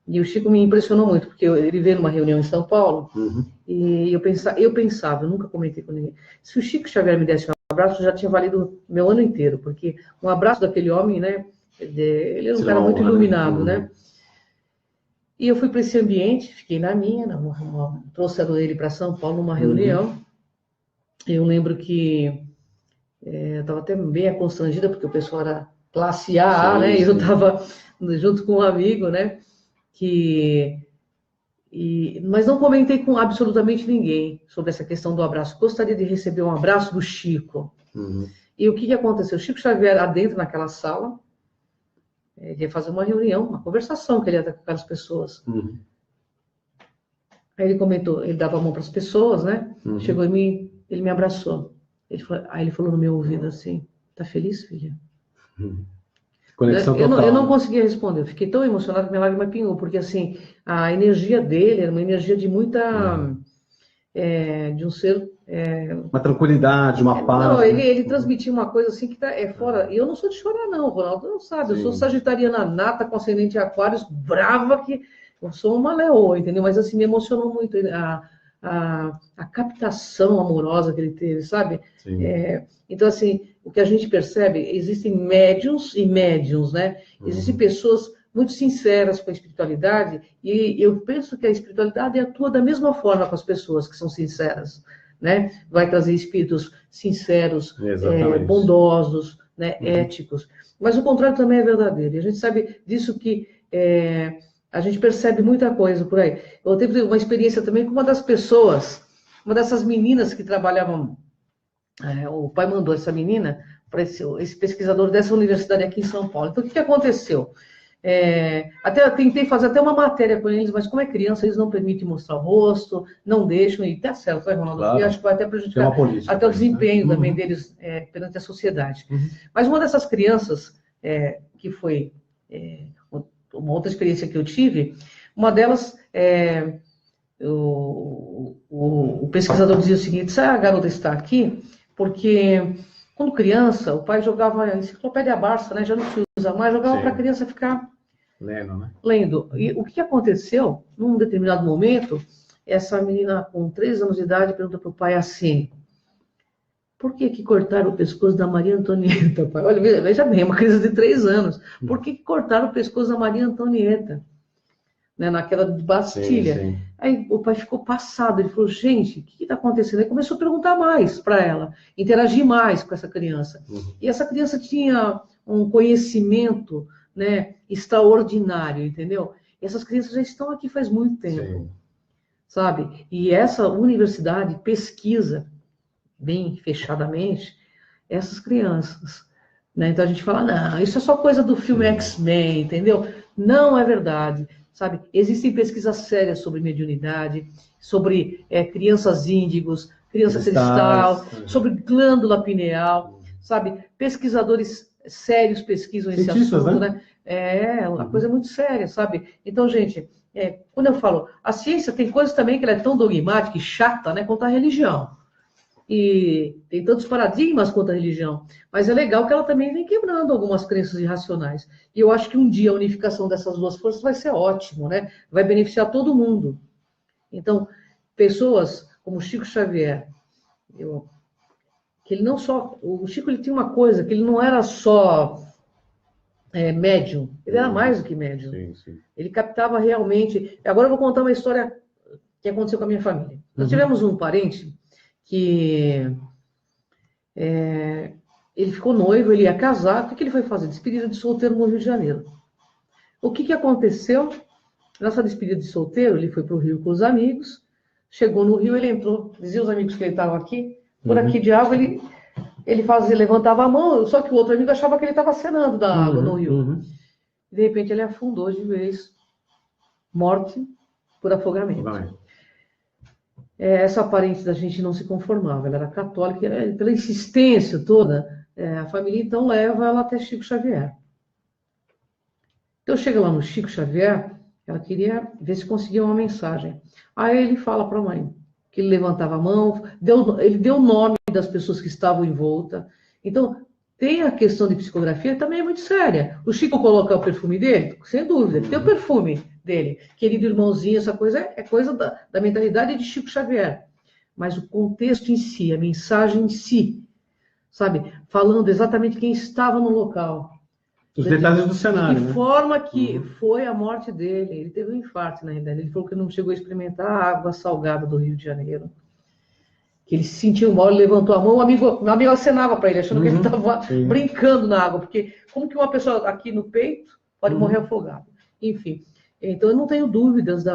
E o Chico me impressionou muito, porque ele veio numa reunião em São Paulo, e eu pensava, eu nunca comentei com ninguém, se o Chico Xavier me desse um abraço, já tinha valido meu ano inteiro, porque um abraço daquele homem, né, ele era um cara muito iluminado, né? E eu fui para esse ambiente, fiquei na minha, trouxeram ele para São Paulo numa reunião. Eu lembro que eu estava até bem constrangida, porque o pessoal era classe A, sim, né? E eu estava junto com um amigo, né? Mas não comentei com absolutamente ninguém sobre essa questão do abraço. Gostaria de receber um abraço do Chico. E o que aconteceu? O Chico Xavier, adentro naquela sala, ele ia fazer uma reunião, uma conversação que ele ia ter com aquelas pessoas. Aí ele comentou, ele dava a mão para as pessoas, né? Chegou em mim, ele me abraçou. Aí ele falou no meu ouvido assim, tá feliz, filha? Conexão total. Eu não conseguia responder, eu fiquei tão emocionada que minha lágrima pingou, porque assim, a energia dele era uma energia de muita... de um ser... uma tranquilidade, uma paz. Não, ele transmitia uma coisa assim que é fora... E eu não sou de chorar não, Ronaldo não sabe, eu sou sagitariana nata, com ascendente aquários, brava, que eu sou uma leoa, entendeu? Mas assim, me emocionou muito a captação amorosa que ele teve, sabe? Então assim, o que a gente percebe, existem médiums e médiums, né? Existem pessoas muito sinceras com a espiritualidade, e eu penso que a espiritualidade atua da mesma forma com as pessoas que são sinceras, né? Vai trazer espíritos sinceros, bondosos, né? Éticos. Mas o contrário também é verdadeiro. E a gente sabe disso que a gente percebe muita coisa por aí. Eu tive uma experiência também com uma das pessoas, uma dessas meninas que trabalhavam. O pai mandou essa menina para esse pesquisador dessa universidade aqui em São Paulo. Então, o que aconteceu? Até tentei fazer até uma matéria com eles, mas como é criança, eles não permitem mostrar o rosto, não deixam, e tá certo, né, Ronaldo? Claro. E acho que vai até prejudicar até o desempenho também deles perante a sociedade. Mas uma dessas crianças, que foi uma outra experiência que eu tive, uma delas, o pesquisador dizia o seguinte, a garota está aqui porque, quando criança, o pai jogava a enciclopédia Barça, né? Já não se usa mais, jogava para a criança ficar lendo, né? Lendo. E o que aconteceu, num determinado momento, essa menina com 3 anos de idade pergunta para o pai assim, por que cortaram o pescoço da Maria Antonieta, pai? Olha, veja bem, uma criança de 3 anos. Por que cortaram o pescoço da Maria Antonieta? Né, naquela de Bastilha. Sim. Aí o pai ficou passado, ele falou, gente, o que está acontecendo? Aí começou a perguntar mais para ela, interagir mais com essa criança. E essa criança tinha um conhecimento, né, extraordinário, entendeu? E essas crianças já estão aqui faz muito tempo, sabe? E essa universidade pesquisa, bem fechadamente, essas crianças. Né? Então a gente fala, não, isso é só coisa do filme X-Men, entendeu? Não é verdade. Sabe, existem pesquisas sérias sobre mediunidade, sobre crianças índigos, criança cristal, sobre glândula pineal, sabe? Pesquisadores sérios pesquisam esse assunto, né? Uma coisa muito séria, sabe? Então, gente, quando eu falo, a ciência tem coisas também que ela é tão dogmática e chata, né, quanto a religião. e tem tantos paradigmas quanto a religião, mas é legal que ela também vem quebrando algumas crenças irracionais. E eu acho que um dia a unificação dessas duas forças vai ser ótimo, né? Vai beneficiar todo mundo. Então, pessoas como Chico Xavier, que ele não só... O Chico, ele tinha uma coisa, que ele não era só médium, ele era mais do que médium. Sim, sim. Ele captava realmente... Agora eu vou contar uma história que aconteceu com a minha família. Nós tivemos um parente que ele ficou noivo, ele ia casar. O que ele foi fazer? Despedida de solteiro no Rio de Janeiro. O que aconteceu? Nessa despedida de solteiro, ele foi para o Rio com os amigos, chegou no Rio, ele entrou, dizia os amigos que ele estava aqui, por aqui de água, ele fazia, levantava a mão, só que o outro amigo achava que ele estava acenando da água no Rio. De repente ele afundou de vez, morte por afogamento. Essa parente da gente não se conformava, ela era católica, pela insistência toda, a família então leva ela até Chico Xavier. Então chega lá no Chico Xavier, ela queria ver se conseguia uma mensagem. Aí ele fala para a mãe que ele levantava a mão, ele deu o nome das pessoas que estavam em volta. Então, tem a questão de psicografia, também é muito séria. O Chico coloca o perfume dele, sem dúvida, tem o perfume dele. Querido irmãozinho, essa coisa é coisa da mentalidade de Chico Xavier. Mas o contexto em si, a mensagem em si, sabe? Falando exatamente quem estava no local. Os detalhes do cenário, de que forma que foi a morte dele. Ele teve um infarto na realidade. Ele falou que não chegou a experimentar a água salgada do Rio de Janeiro. Que ele se sentiu mal, ele levantou a mão, o amigo acenava para ele, achando que ele estava brincando na água. Porque como que uma pessoa aqui no peito pode morrer afogada? Enfim, então eu não tenho dúvidas,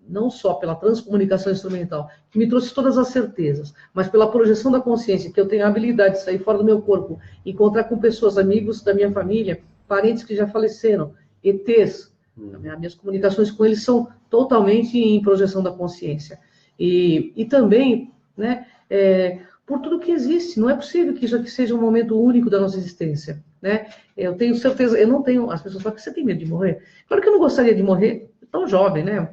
não só pela transcomunicação instrumental, que me trouxe todas as certezas, mas pela projeção da consciência, que eu tenho a habilidade de sair fora do meu corpo, encontrar com pessoas, amigos da minha família, parentes que já faleceram, ETs, minhas comunicações com eles são totalmente em projeção da consciência. E também, né, por tudo que existe, não é possível que isso aqui seja um momento único da nossa existência, né? Eu tenho certeza, eu não tenho, as pessoas falam que você tem medo de morrer. Claro que eu não gostaria de morrer tão jovem, né?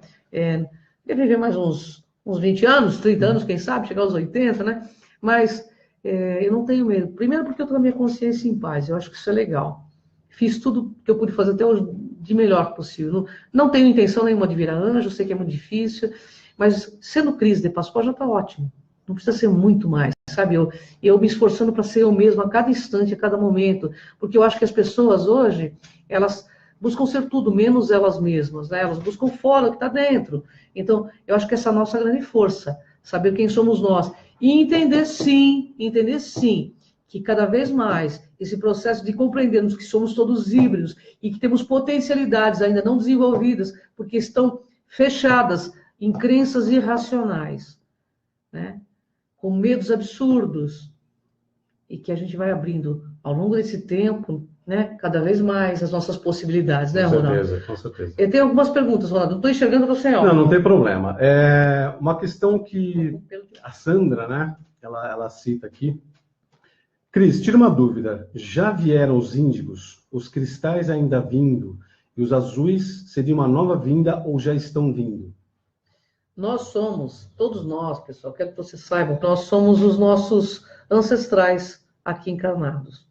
Deve viver mais uns 20 anos, 30 anos, quem sabe, chegar aos 80, né? Mas eu não tenho medo. Primeiro porque eu estou na minha consciência em paz, eu acho que isso é legal. Fiz tudo que eu pude fazer até hoje de melhor possível. Não tenho intenção nenhuma de virar anjo, sei que é muito difícil, mas sendo crise de Pascoal já está ótimo. Não precisa ser muito mais, sabe? Eu me esforçando para ser eu mesma a cada instante, a cada momento, porque eu acho que as pessoas hoje, elas buscam ser tudo, menos elas mesmas, né? Elas buscam fora o que está dentro. Então, eu acho que essa é a nossa grande força, saber quem somos nós. E entender sim, que cada vez mais esse processo de compreendermos que somos todos híbridos e que temos potencialidades ainda não desenvolvidas, porque estão fechadas em crenças irracionais, né? Com medos absurdos, e que a gente vai abrindo ao longo desse tempo, né, cada vez mais as nossas possibilidades, né, Ronaldo? Com certeza. Eu tenho algumas perguntas, Ronaldo. Não estou enxergando você, ó. Não tem problema. É uma questão que a Sandra, né, ela cita aqui. Cris, tira uma dúvida. Já vieram os índigos, os cristais ainda vindo, e os azuis seriam uma nova vinda ou já estão vindo? Nós somos, todos nós, pessoal, quero que vocês saibam, nós somos os nossos ancestrais aqui encarnados.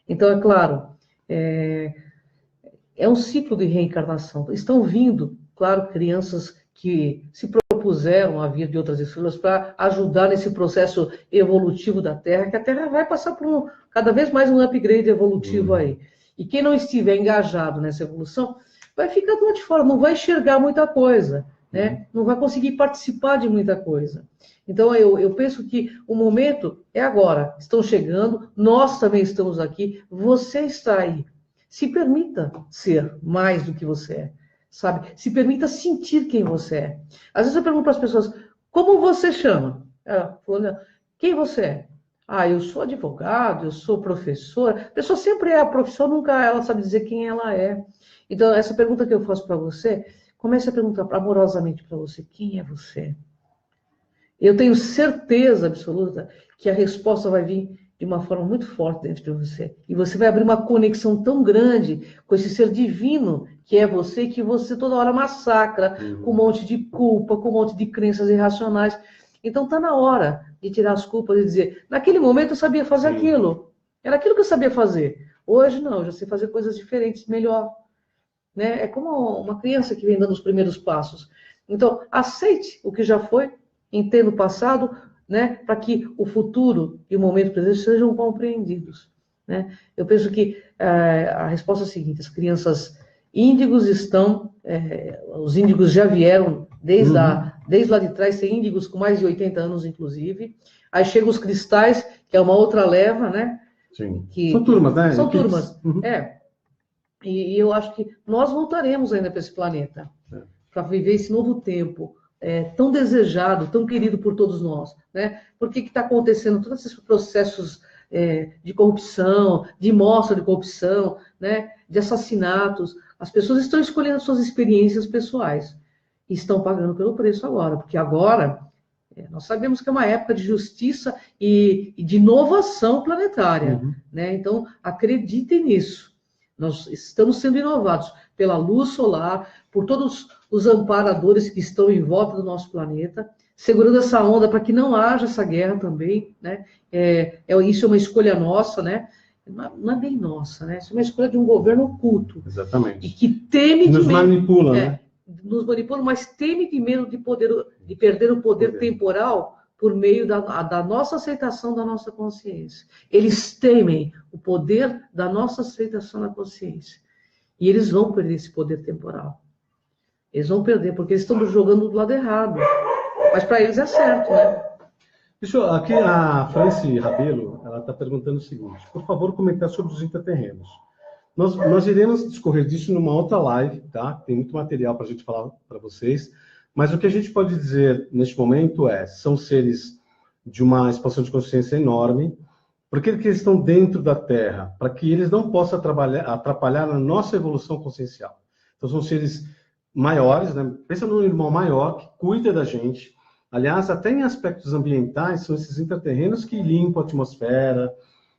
Então, é claro, é um ciclo de reencarnação. Estão vindo, claro, crianças que se propuseram a vir de outras esferas para ajudar nesse processo evolutivo da Terra, que a Terra vai passar por cada vez mais um upgrade evolutivo aí. E quem não estiver engajado nessa evolução vai ficar do lado de fora, não vai enxergar muita coisa, né? Não vai conseguir participar de muita coisa. Então, eu penso que o momento é agora. Estão chegando, nós também estamos aqui, você está aí. Se permita ser mais do que você é, sabe? Se permita sentir quem você é. Às vezes eu pergunto para as pessoas, como você chama? Quem você é? Eu sou advogado, eu sou professora. A pessoa sempre é a profissão, nunca ela sabe dizer quem ela é. Então, essa pergunta que eu faço para você, comece a perguntar amorosamente para você, quem é você? Eu tenho certeza absoluta que a resposta vai vir de uma forma muito forte dentro de você. E você vai abrir uma conexão tão grande com esse ser divino que é você, que você toda hora massacra com um monte de culpa, com um monte de crenças irracionais. Então está na hora de tirar as culpas e dizer, naquele momento eu sabia fazer aquilo. Era aquilo que eu sabia fazer. Hoje não, eu já sei fazer coisas diferentes, melhor. Né? É como uma criança que vem dando os primeiros passos. Então, aceite o que já foi, entenda o passado, né? Para que o futuro e o momento presente sejam compreendidos. Né? Eu penso que a resposta é a seguinte, as crianças índigos estão, os índigos já vieram desde lá de trás, tem índigos com mais de 80 anos, inclusive. Aí chegam os cristais, que é uma outra leva, né? Sim. São turmas, né? São turmas, E eu acho que nós voltaremos ainda para esse planeta, para viver esse novo tempo, tão desejado, tão querido por todos nós. Né? Por que está acontecendo todos esses processos de corrupção, de mostra de corrupção, né? De assassinatos? As pessoas estão escolhendo suas experiências pessoais e estão pagando pelo preço agora, porque agora nós sabemos que é uma época de justiça e de inovação planetária. Né? Então, acreditem nisso. Nós estamos sendo inovados pela luz solar, por todos os amparadores que estão em volta do nosso planeta, segurando essa onda para que não haja essa guerra também. Né? Isso é uma escolha nossa, né? Não é bem nossa, né? Isso é uma escolha de um governo oculto. Exatamente. E que teme que nos manipula, né? Nos manipula, mas teme de medo de perder o poder temporal por meio da nossa aceitação da nossa consciência. Eles temem o poder da nossa aceitação da consciência. E eles vão perder esse poder temporal. Eles vão perder, porque eles estão jogando do lado errado. Mas para eles é certo, né? Aqui a Franci Rabelo, ela está perguntando o seguinte: por favor, comentar sobre os intraterrenos. Nós iremos discorrer disso numa outra live, tá? Tem muito material para a gente falar para vocês. Mas o que a gente pode dizer neste momento são seres de uma expansão de consciência enorme. Por que eles estão dentro da Terra? Para que eles não possam atrapalhar a nossa evolução consciencial. Então são seres maiores, né? Pensa num irmão maior que cuida da gente. Aliás, até em aspectos ambientais, são esses intraterrenos que limpam a atmosfera,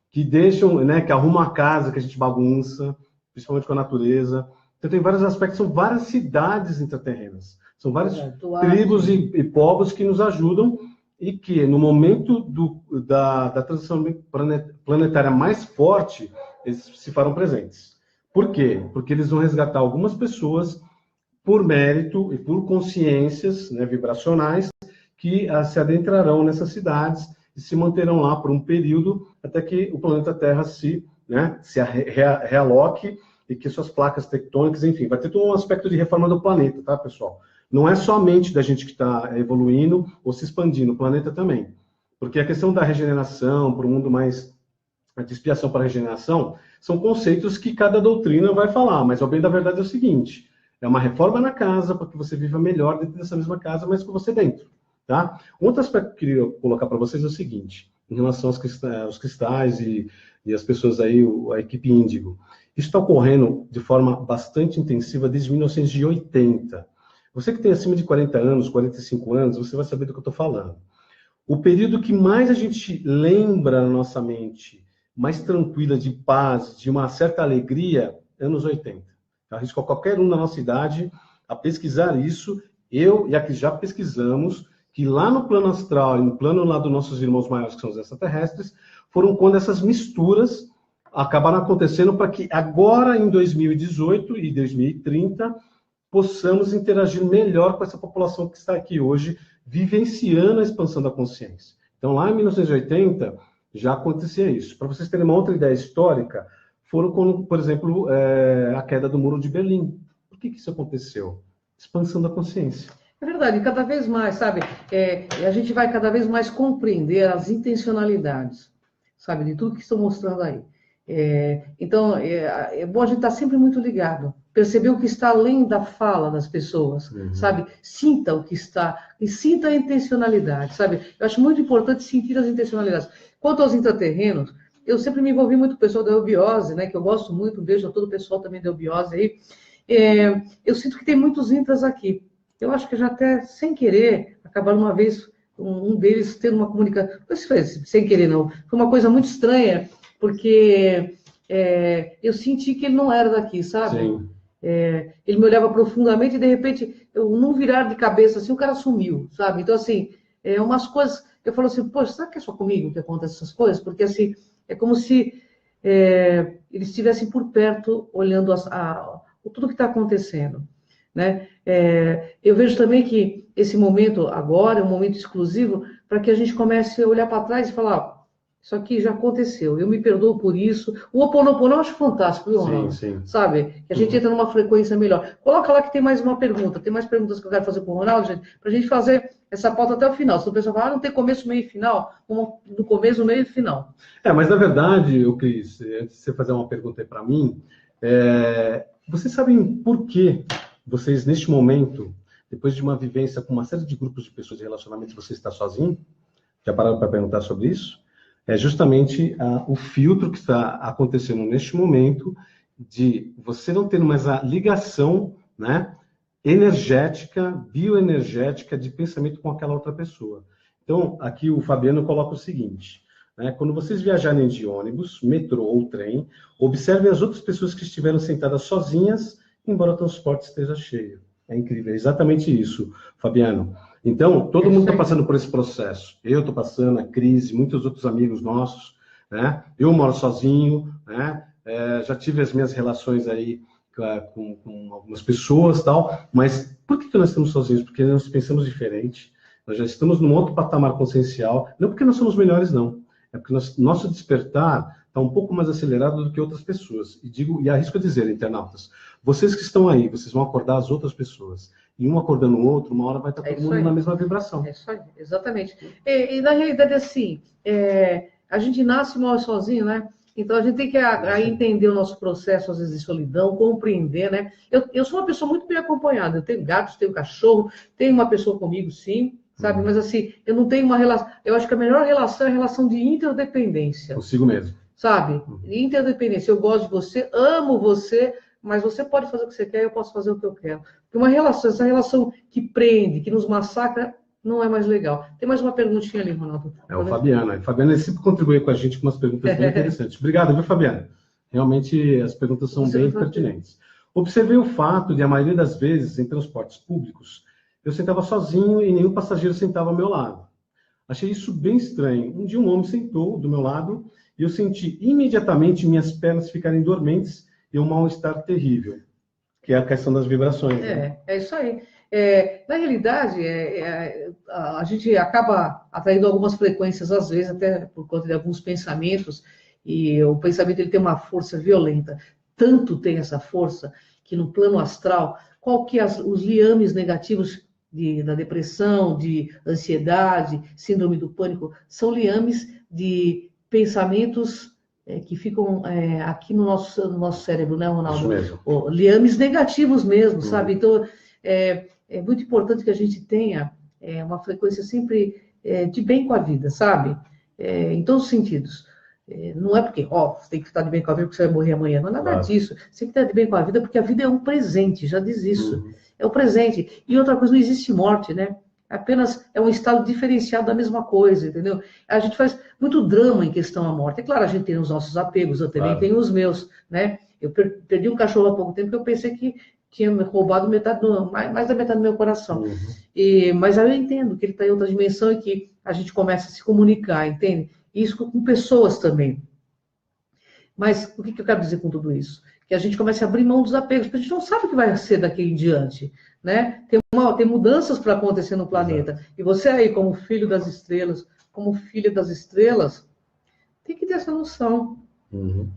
que deixam, né, que arrumam a casa que a gente bagunça, principalmente com a natureza. Então tem vários aspectos, são várias cidades intraterrenas. São várias tribos e povos que nos ajudam e que, no momento da transição planetária mais forte, eles se farão presentes. Por quê? Porque eles vão resgatar algumas pessoas por mérito e por consciências, né, vibracionais que se adentrarão nessas cidades e se manterão lá por um período até que o planeta Terra se realoque e que suas placas tectônicas, enfim, vai ter todo um aspecto de reforma do planeta, tá, pessoal? Não é somente da gente que está evoluindo ou se expandindo, o planeta também. Porque a questão da regeneração, para um mundo mais de expiação para a regeneração, são conceitos que cada doutrina vai falar, mas ao bem da verdade é o seguinte: é uma reforma na casa para que você viva melhor dentro dessa mesma casa, mas com você dentro. Tá? Um outro aspecto que eu queria colocar para vocês é o seguinte, em relação aos cristais e as pessoas aí, a equipe Índigo. Isso está ocorrendo de forma bastante intensiva desde 1980. Você que tem acima de 40 anos, 45 anos, você vai saber do que eu estou falando. O período que mais a gente lembra na nossa mente, mais tranquila, de paz, de uma certa alegria, anos 80. Eu arrisco a qualquer um da nossa idade a pesquisar isso. Eu e a que já pesquisamos, que lá no plano astral e no plano lá dos nossos irmãos maiores, que são os extraterrestres, foram quando essas misturas acabaram acontecendo para que agora, em 2018 e 2030, possamos interagir melhor com essa população que está aqui hoje, vivenciando a expansão da consciência. Então, lá em 1980, já acontecia isso. Para vocês terem uma outra ideia histórica, foram como, por exemplo, a queda do Muro de Berlim. Por que isso aconteceu? Expansão da consciência. É verdade, cada vez mais, sabe? A gente vai cada vez mais compreender as intencionalidades, sabe? De tudo que estão mostrando aí. Então, é bom a gente estar sempre muito ligado, perceber o que está além da fala das pessoas, sabe? Sinta o que está, e sinta a intencionalidade, sabe? Eu acho muito importante sentir as intencionalidades. Quanto aos intraterrenos, eu sempre me envolvi muito com o pessoal da eubiose, né? Que eu gosto muito, um beijo a todo o pessoal também da eubiose aí. Eu sinto que tem muitos intras aqui. Eu acho que já até, sem querer, acabaram uma vez, um deles tendo uma comunicação, não sei se foi sem querer não, foi uma coisa muito estranha, porque eu senti que ele não era daqui, sabe? Sim. Ele me olhava profundamente e, de repente, eu num virar de cabeça, assim, o cara sumiu, sabe? Então, assim, umas coisas, eu falo assim, poxa, será que é só comigo que acontecem essas coisas? Porque assim, é como se eles estivessem por perto, olhando tudo que está acontecendo, né? Eu vejo também que esse momento agora é um momento exclusivo para que a gente comece a olhar para trás e falar, isso aqui já aconteceu, eu me perdoo por isso. O Ho Oponopono eu acho fantástico, viu, Ronaldo? Sim. Sabe? Que a gente entra numa frequência melhor. Coloca lá que tem mais uma pergunta, tem mais perguntas que eu quero fazer para o Ronaldo, gente, para a gente fazer essa pauta até o final. Se o pessoal falar, não tem começo, meio e final, vamos do começo, meio e final. Mas na verdade, Cris, antes de você fazer uma pergunta aí para mim, vocês sabem por que vocês, neste momento, depois de uma vivência com uma série de grupos de pessoas de relacionamento, você está sozinho? Já pararam para perguntar sobre isso? É justamente o filtro que está acontecendo neste momento de você não ter mais a ligação, né, energética, bioenergética de pensamento com aquela outra pessoa. Então, aqui o Fabiano coloca o seguinte, né, quando vocês viajarem de ônibus, metrô ou trem, observem as outras pessoas que estiveram sentadas sozinhas, embora o transporte esteja cheio. É incrível, é exatamente isso, Fabiano. Então, todo mundo está passando por esse processo. Eu estou passando, a Cris, muitos outros amigos nossos, né? Eu moro sozinho, né? Já tive as minhas relações aí com algumas pessoas, tal. Mas por que nós estamos sozinhos? Porque nós pensamos diferente. Nós já estamos num outro patamar consciencial. Não porque nós somos melhores, não. É porque nosso despertar está um pouco mais acelerado do que outras pessoas. E arrisco a dizer, internautas, vocês que estão aí, vocês vão acordar as outras pessoas. E um acordando o outro, uma hora vai estar todo mundo na mesma vibração. É isso aí, exatamente. E na realidade, assim, a gente nasce mal sozinho, né? Então a gente tem que entender o nosso processo, às vezes, de solidão, compreender, né? Eu sou uma pessoa muito bem acompanhada. Eu tenho gatos, tenho cachorro, tenho uma pessoa comigo, sim, sabe? Mas assim, eu não tenho uma relação. Eu acho que a melhor relação é a relação de interdependência. Consigo mesmo. Sabe? Interdependência. Eu gosto de você, amo você, mas você pode fazer o que você quer, eu posso fazer o que eu quero. Porque essa relação que prende, que nos massacra, não é mais legal. Tem mais uma perguntinha ali, Ronaldo. O Fabiano. O Fabiano sempre contribuiu com a gente com umas perguntas bem interessantes. Obrigado, viu, Fabiano? Realmente, as perguntas são bem pertinentes. Observei o fato de, a maioria das vezes, em transportes públicos, eu sentava sozinho e nenhum passageiro sentava ao meu lado. Achei isso bem estranho. Um dia um homem sentou do meu lado e eu senti imediatamente minhas pernas ficarem dormentes e um mal-estar terrível, que é a questão das vibrações. Né? É isso aí. Na realidade, a gente acaba atraindo algumas frequências, às vezes, até por conta de alguns pensamentos, e o pensamento ele tem uma força violenta. Tanto tem essa força que no plano astral, qual que os liames negativos da depressão, de ansiedade, síndrome do pânico, são liames de pensamentos que ficam aqui no nosso cérebro, né, Ronaldo? Isso mesmo. Liames negativos mesmo, sabe? Então, é muito importante que a gente tenha uma frequência sempre de bem com a vida, sabe? Em todos os sentidos. Não é porque, você tem que estar de bem com a vida porque você vai morrer amanhã. Não é nada disso. Você tem que estar de bem com a vida porque a vida é um presente, já diz isso. É um presente. E outra coisa, não existe morte, né? Apenas é um estado diferenciado da mesma coisa, entendeu? A gente faz muito drama em questão à morte. É claro, a gente tem os nossos apegos, eu também tenho os meus, né? Eu perdi um cachorro há pouco tempo que eu pensei que tinha roubado mais da metade do meu coração. Mas aí eu entendo que ele está em outra dimensão e que a gente começa a se comunicar, entende? Isso com pessoas também. Mas o que eu quero dizer com tudo isso? Que a gente comece a abrir mão dos apegos, porque a gente não sabe o que vai ser daqui em diante, né? Tem mudanças para acontecer no planeta. Exato. E você aí, como filho das estrelas, como filha das estrelas, tem que ter essa noção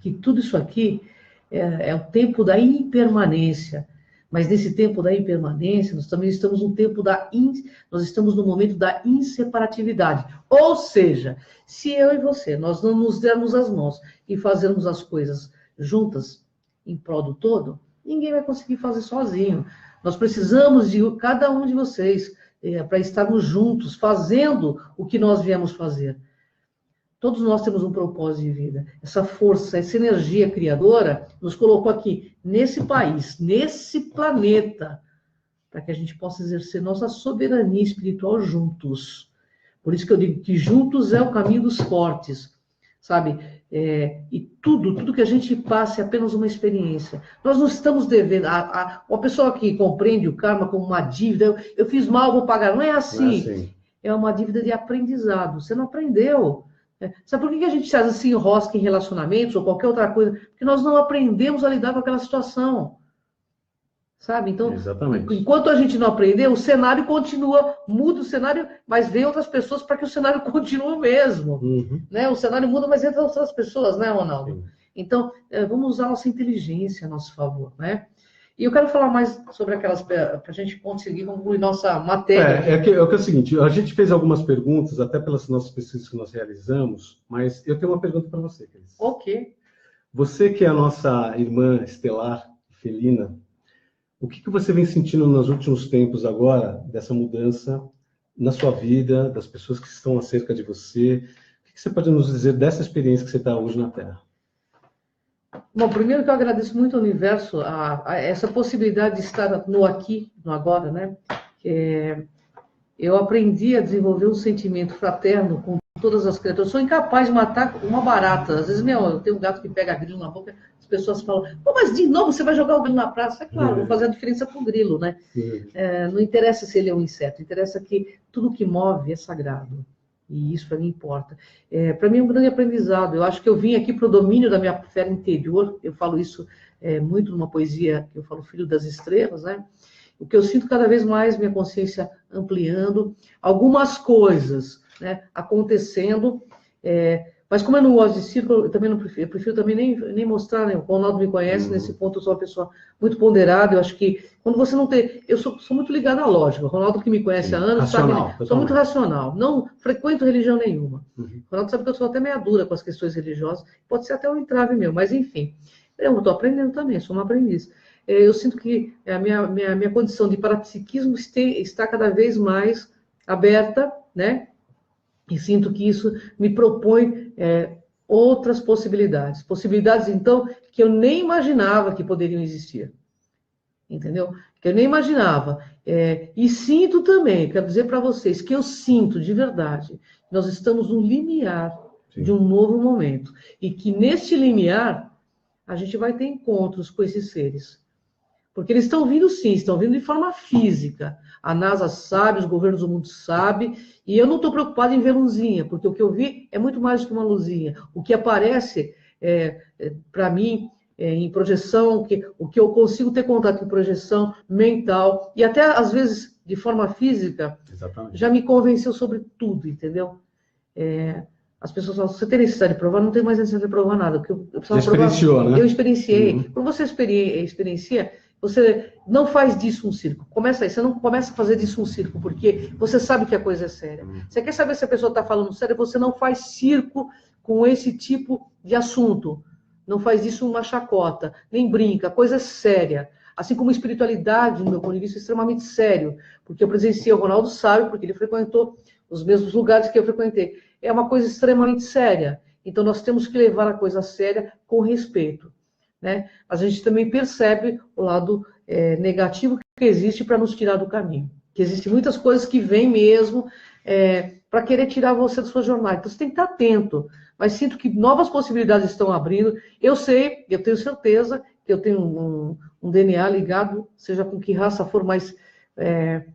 que tudo isso aqui é o tempo da impermanência. Mas nesse tempo da impermanência, nós também estamos no tempo nós estamos no momento da inseparatividade. Ou seja, se eu e você, nós não nos dermos as mãos e fazermos as coisas juntas, em prol do todo, ninguém vai conseguir fazer sozinho. Nós precisamos de cada um de vocês para estarmos juntos, fazendo o que nós viemos fazer. Todos nós temos um propósito de vida. Essa força, essa energia criadora nos colocou aqui, nesse país, nesse planeta, para que a gente possa exercer nossa soberania espiritual juntos. Por isso que eu digo que juntos é o caminho dos fortes, sabe? E tudo que a gente passa é apenas uma experiência. Nós não estamos devendo. Uma pessoa que compreende o karma como uma dívida, eu fiz mal, vou pagar. Não é assim. é uma dívida de aprendizado. Você não aprendeu. Sabe por que a gente às vezes se enrosca em relacionamentos ou qualquer outra coisa? Porque nós não aprendemos a lidar com aquela situação. Sabe? Então, Exatamente. enquanto a gente não aprender, o cenário continua, muda o cenário, mas vem outras pessoas para que o cenário continue o mesmo. Né? O cenário muda, mas entra outras pessoas, né, Ronaldo? Sim. Então, vamos usar nossa inteligência a nosso favor, né? E eu quero falar mais sobre aquelas, para a gente conseguir concluir nossa matéria. É o seguinte, a gente fez algumas perguntas, até pelas nossas pesquisas que nós realizamos, mas eu tenho uma pergunta para você, Cris. Ok. Você que é a nossa irmã estelar, felina, o que você vem sentindo nos últimos tempos agora, dessa mudança na sua vida, das pessoas que estão acerca de você? O que você pode nos dizer dessa experiência que você está hoje na Terra? Bom, primeiro que eu agradeço muito ao universo, a essa possibilidade de estar no aqui, no agora, né? Eu aprendi a desenvolver um sentimento fraterno com todas as criaturas. Eu sou incapaz de matar uma barata. Às vezes, eu tenho um gato que pega grilo na boca, as pessoas falam, pô, mas de novo você vai jogar o grilo na praça? É claro, vou fazer a diferença com o grilo, né? Não interessa se ele é um inseto, interessa que tudo que move é sagrado. E isso para mim importa. Para mim é um grande aprendizado. Eu acho que eu vim aqui para o domínio da minha fé interior. Eu falo isso muito numa poesia, que eu falo Filho das Estrelas, né? O que eu sinto cada vez mais, minha consciência ampliando, algumas coisas, né, acontecendo, mas como eu não gosto de círculo, eu também não prefiro, eu prefiro também nem mostrar, né? O Ronaldo me conhece, nesse ponto eu sou uma pessoa muito ponderada, eu acho que quando você não tem, eu sou muito ligada à lógica, o Ronaldo que me conhece há anos, racional, sabe, sou muito racional, não frequento religião nenhuma. O Ronaldo sabe que eu sou até meia dura com as questões religiosas, pode ser até um entrave meu, mas enfim, eu estou aprendendo também, sou uma aprendiz. Eu sinto que a minha condição de parapsiquismo está cada vez mais aberta, né? E sinto que isso me propõe outras possibilidades. Possibilidades, então, que eu nem imaginava que poderiam existir. Entendeu? Que eu nem imaginava. E sinto também, quero dizer para vocês, que eu sinto de verdade, nós estamos no limiar de um novo momento. E que neste limiar, a gente vai ter encontros com esses seres. Porque eles estão vindo sim, estão vindo de forma física. A NASA sabe, os governos do mundo sabem, e eu não estou preocupado em ver luzinha, porque o que eu vi é muito mais do que uma luzinha. O que aparece, para mim, em projeção, o que eu consigo ter contato em projeção mental, e até às vezes de forma física, exatamente, já me convenceu sobre tudo, entendeu? As pessoas falam, você tem necessidade de provar? Não tem mais necessidade de provar nada. Porque eu precisava experienciou, provar. Né? Eu experienciei. Quando você experiencia, você não faz disso um circo. Começa aí, você não começa a fazer disso um circo, porque você sabe que a coisa é séria. Você quer saber se a pessoa está falando sério, você não faz circo com esse tipo de assunto. Não faz disso uma chacota, nem brinca, a coisa é séria. Assim como espiritualidade, no meu ponto de vista, é extremamente sério. Porque eu presenciei, o Ronaldo sabe, porque ele frequentou os mesmos lugares que eu frequentei. É uma coisa extremamente séria. Então, nós temos que levar a coisa séria com respeito. Né? A gente também percebe o lado negativo que existe para nos tirar do caminho. Que existem muitas coisas que vêm mesmo para querer tirar você da sua jornada. Então, você tem que estar atento. Mas sinto que novas possibilidades estão abrindo. Eu sei, eu tenho certeza que eu tenho um DNA ligado, seja com que raça for, mas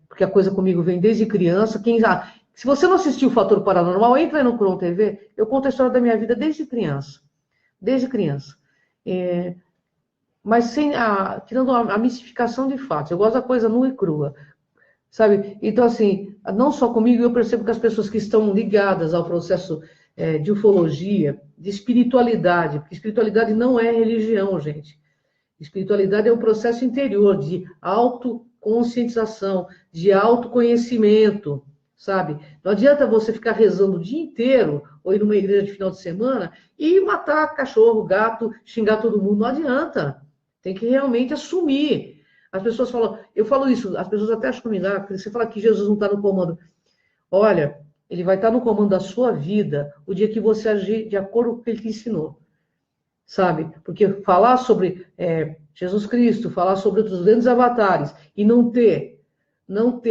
porque a coisa comigo vem desde criança. Se você não assistiu o Fator Paranormal, entra aí no Cron TV, eu conto a história da minha vida desde criança. Desde criança. Mas tirando a mistificação de fatos. Eu gosto da coisa nua e crua. Sabe? Então, assim, não só comigo, eu percebo que as pessoas que estão ligadas ao processo de ufologia, de espiritualidade, porque espiritualidade não é religião, gente. Espiritualidade é um processo interior de autoconscientização, de autoconhecimento, sabe? Não adianta você ficar rezando o dia inteiro, ou ir numa igreja de final de semana, e matar cachorro, gato, xingar todo mundo. Não adianta. Tem que realmente assumir. As pessoas falam, eu falo isso, as pessoas até acham comigo, você fala que Jesus não está no comando. Olha, ele vai estar no comando da sua vida o dia que você agir de acordo com o que ele te ensinou. Sabe? Porque falar sobre Jesus Cristo, falar sobre outros grandes avatares, e não ter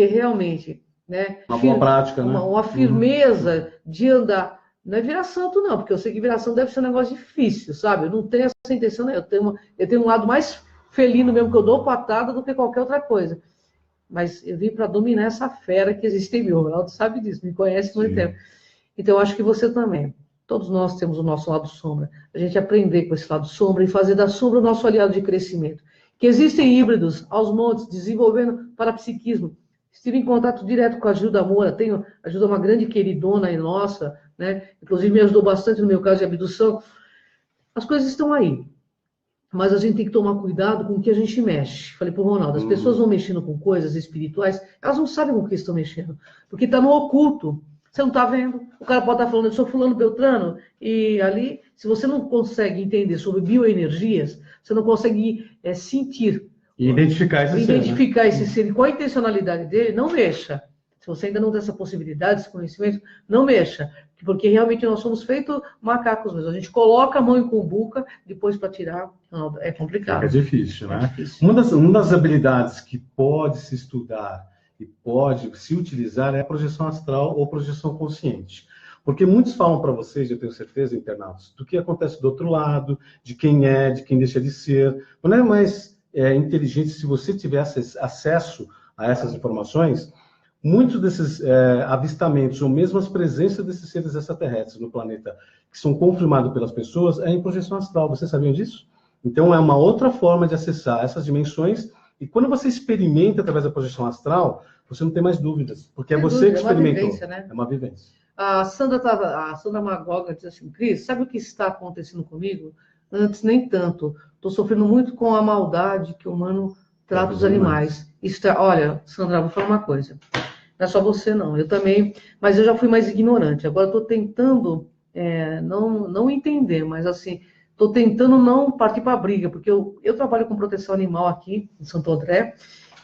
realmente... Né, uma boa prática, né? Uma firmeza de andar. Não é virar santo, não, porque eu sei que virar santo deve ser um negócio difícil, sabe? Eu não tenho essa intenção, né? Eu tenho um lado mais felino mesmo, que eu dou patada do que qualquer outra coisa. mas eu vim para dominar essa fera que existe em mim. O Ronaldo sabe disso, me conhece há muito tempo. Então, eu acho que você também. Todos nós temos o nosso lado sombra. A gente aprender com esse lado sombra e fazer da sombra o nosso aliado de crescimento. Que existem híbridos aos montes, desenvolvendo parapsiquismo. Estive em contato direto com a Gilda Moura, tenho a Gilda, uma grande queridona nossa, né? Inclusive me ajudou bastante no meu caso de abdução. As coisas estão aí. Mas a gente tem que tomar cuidado com o que a gente mexe. Falei para o Ronaldo, as pessoas vão mexendo com coisas espirituais, elas não sabem com o que estão mexendo, porque está no oculto. Você não está vendo. O cara pode estar falando, eu sou fulano Beltrano, e ali, se você não consegue entender sobre bioenergias, você não consegue sentir. E identificar esse ser. Identificar esse ser, e qual a intencionalidade dele, não mexa. Se você ainda não tem essa possibilidade, esse conhecimento, não mexa. Porque realmente nós somos feitos macacos mesmo. A gente coloca a mão em cumbuca, depois para tirar, não, é complicado. É difícil, né? É difícil. Uma das habilidades que pode se estudar e pode se utilizar é a projeção astral ou projeção consciente. Porque muitos falam para vocês, eu tenho certeza, internautas, do que acontece do outro lado, de quem é, de quem deixa de ser. Não é mais inteligente se você tiver acesso a essas informações. Muitos desses avistamentos, ou mesmo as presenças desses seres extraterrestres no planeta, que são confirmados pelas pessoas, é em projeção astral. Vocês sabiam disso? Então, é uma outra forma de acessar essas dimensões. E quando você experimenta através da projeção astral, você não tem mais dúvidas, porque é você que experimentou. É uma vivência, né? É uma vivência. A Sandra Magoga diz assim, Cris, sabe o que está acontecendo comigo? Antes, nem tanto. Estou sofrendo muito com a maldade que o humano trata os animais. Olha, Sandra, vou falar uma coisa. Não é só você, não. Eu também, mas eu já fui mais ignorante. Agora estou tentando não entender, mas assim, estou tentando não partir para a briga, porque eu trabalho com proteção animal aqui em Santo André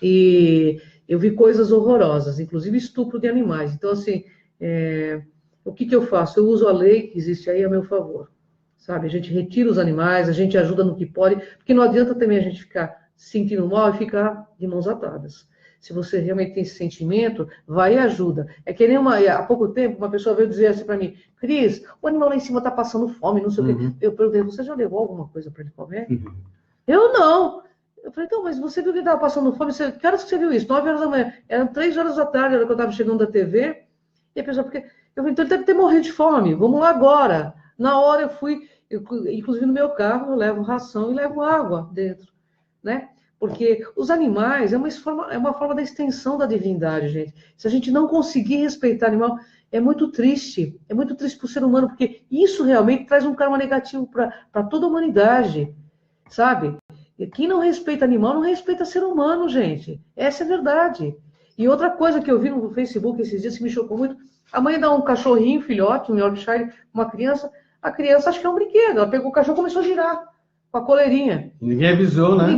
e eu vi coisas horrorosas, inclusive estupro de animais. Então, assim, o que eu faço? Eu uso a lei que existe aí a meu favor, sabe? A gente retira os animais, a gente ajuda no que pode, porque não adianta também a gente ficar se sentindo mal e ficar de mãos atadas. Se você realmente tem esse sentimento, vai e ajuda. É que nem há pouco tempo, uma pessoa veio dizer assim para mim, Cris, o animal lá em cima está passando fome, não sei o quê. Eu perguntei, você já levou alguma coisa para ele comer? Eu não. Eu falei, então, mas você viu que ele estava passando fome? Que horas que você viu isso? 9 horas da manhã. Eram 3 horas da tarde, era que eu estava chegando da TV. E a pessoa, eu falei, então ele deve ter morrido de fome, vamos lá agora. Na hora eu fui, inclusive no meu carro, eu levo ração e levo água dentro, né? Porque os animais é uma forma da extensão da divindade, gente. Se a gente não conseguir respeitar o animal, é muito triste para o ser humano, porque isso realmente traz um karma negativo para toda a humanidade, sabe? E quem não respeita animal, não respeita ser humano, gente. Essa é a verdade. E outra coisa que eu vi no Facebook esses dias que me chocou muito, a mãe dá um cachorrinho, filhote, um Yorkshire, uma criança, a criança acha que é um brinquedo, ela pegou o cachorro e começou a girar com a coleirinha. Ninguém avisou, né?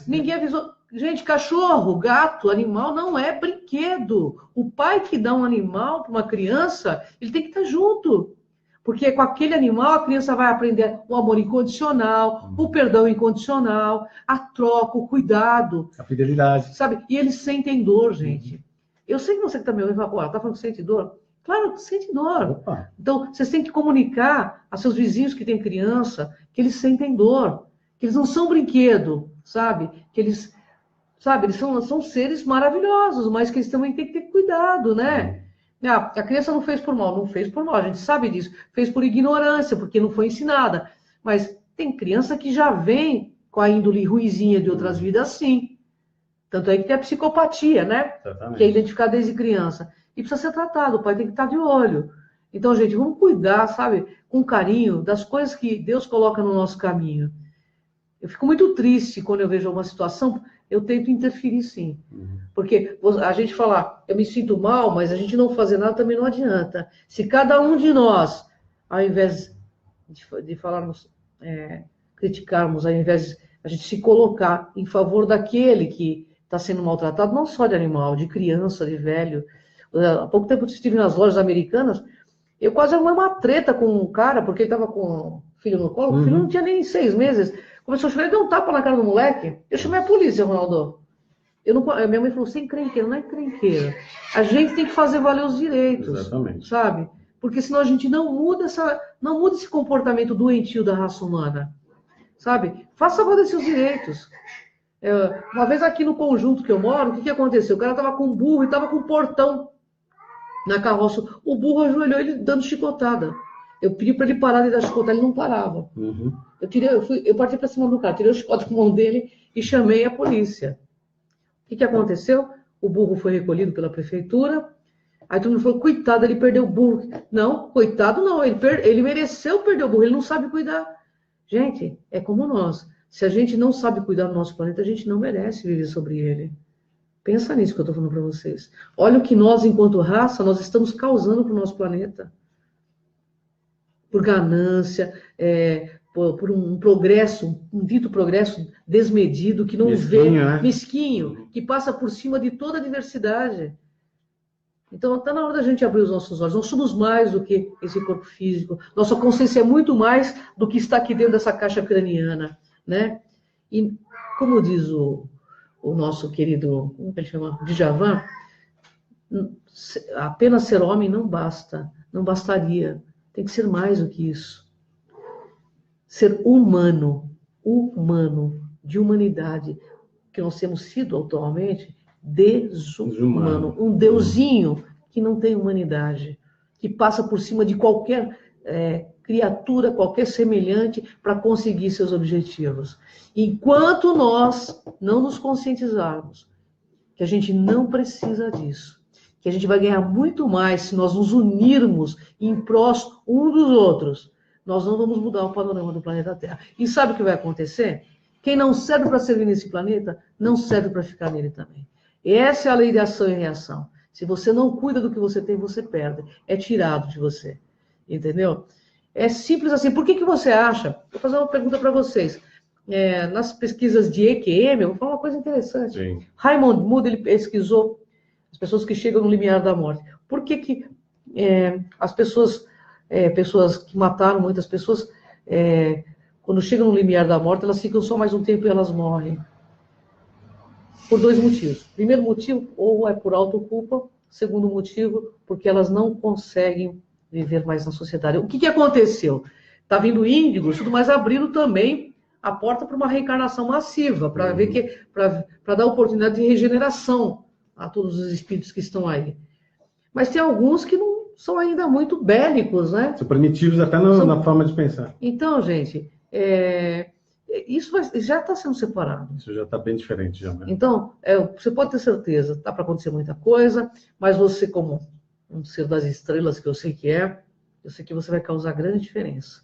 Ninguém avisou. Gente, cachorro, gato, animal não é brinquedo. O pai que dá um animal para uma criança, ele tem que estar junto. Porque com aquele animal a criança vai aprender o amor incondicional, o perdão incondicional, a troca, o cuidado. A fidelidade. Sabe? E eles sentem dor, gente. Eu sei que você que está me ouvindo, está falando que sente dor. Claro que sente dor. Opa. Então, vocês têm que comunicar a seus vizinhos que têm criança que eles sentem dor, que eles não são brinquedo, sabe? Que eles, sabe, eles são seres maravilhosos, mas que eles também têm que ter cuidado, né? A criança não fez por mal, a gente sabe disso. Fez por ignorância, porque não foi ensinada. Mas tem criança que já vem com a índole ruizinha de outras vidas, sim. Tanto é que tem a psicopatia, né? Exatamente. Que é identificada desde criança. E precisa ser tratado, o pai tem que estar de olho. Então, gente, vamos cuidar, sabe, com carinho, das coisas que Deus coloca no nosso caminho. Eu fico muito triste quando eu vejo alguma situação, eu tento interferir, sim. Porque a gente falar, eu me sinto mal, mas a gente não fazer nada também não adianta. Se cada um de nós, ao invés de falarmos, criticarmos, ao invés de a gente se colocar em favor daquele que está sendo maltratado, não só de animal, de criança, de velho. Há pouco tempo eu estive nas lojas americanas, eu quase arrumei uma treta com um cara, porque ele estava com o filho no colo, o filho não tinha nem 6 meses. Começou a chorar, deu um tapa na cara do moleque. Eu chamei a polícia, Ronaldo. Minha mãe falou, sem encrenqueira, não é encrenqueira. A gente tem que fazer valer os direitos. Exatamente. Sabe? Porque senão a gente não muda esse comportamento doentio da raça humana. Sabe? Faça valer seus direitos. Uma vez aqui no conjunto que eu moro, o que aconteceu? O cara estava com um burro e estava com um portão na carroça. O burro ajoelhou ele dando chicotada. Eu pedi para ele parar de dar chicotada, ele não parava. Uhum. Eu parti para cima do cara, tirei o chicote com a mão dele e chamei a polícia. O que aconteceu? O burro foi recolhido pela prefeitura. Aí todo mundo falou, coitado, ele perdeu o burro. Não, coitado não, ele mereceu perder o burro, ele não sabe cuidar. Gente, é como nós. Se a gente não sabe cuidar do nosso planeta, a gente não merece viver sobre ele. Pensa nisso que eu estou falando para vocês. Olha o que nós, enquanto raça, nós estamos causando para o nosso planeta. Por ganância, por um progresso, um dito progresso desmedido, que não Mesquinho, né? mesquinho, que passa por cima de toda a diversidade. Então, está na hora da gente abrir os nossos olhos. Nós somos mais do que esse corpo físico. Nossa consciência é muito mais do que está aqui dentro dessa caixa craniana, né? E, como diz o nosso querido, como que ele chama? Djavan, apenas ser homem não basta, não bastaria. Tem que ser mais do que isso. Ser humano, de humanidade, que nós temos sido atualmente, desumano. Um deusinho que não tem humanidade, que passa por cima de qualquer criatura, qualquer semelhante, para conseguir seus objetivos. Enquanto nós não nos conscientizarmos que a gente não precisa disso, que a gente vai ganhar muito mais se nós nos unirmos em prós um dos outros, nós não vamos mudar o panorama do planeta Terra. E sabe o que vai acontecer? Quem não serve para servir nesse planeta, não serve para ficar nele também. Essa é a lei de ação e reação. Se você não cuida do que você tem, você perde. É tirado de você. Entendeu? É simples assim. Por que você acha? Vou fazer uma pergunta para vocês. Nas pesquisas de EQM, eu vou falar uma coisa interessante. Sim. Raymond Moody, ele pesquisou as pessoas que chegam no limiar da morte. Por que as pessoas que mataram muitas pessoas, quando chegam no limiar da morte, elas ficam só mais um tempo e elas morrem? Por 2 motivos. Primeiro motivo, ou é por autoculpa. Segundo motivo, porque elas não conseguem viver mais na sociedade. O que aconteceu? Está vindo índigos, tudo mais, abrindo também a porta para uma reencarnação massiva, para ver que, para dar oportunidade de regeneração a todos os espíritos que estão aí. Mas tem alguns que não são ainda muito bélicos, né? São primitivos até na forma de pensar. Então, gente, isso já está sendo separado. Isso já está bem diferente. Já, né? Então, você pode ter certeza, está para acontecer muita coisa, mas você, como um ser das estrelas, que eu sei que eu sei que você vai causar grande diferença.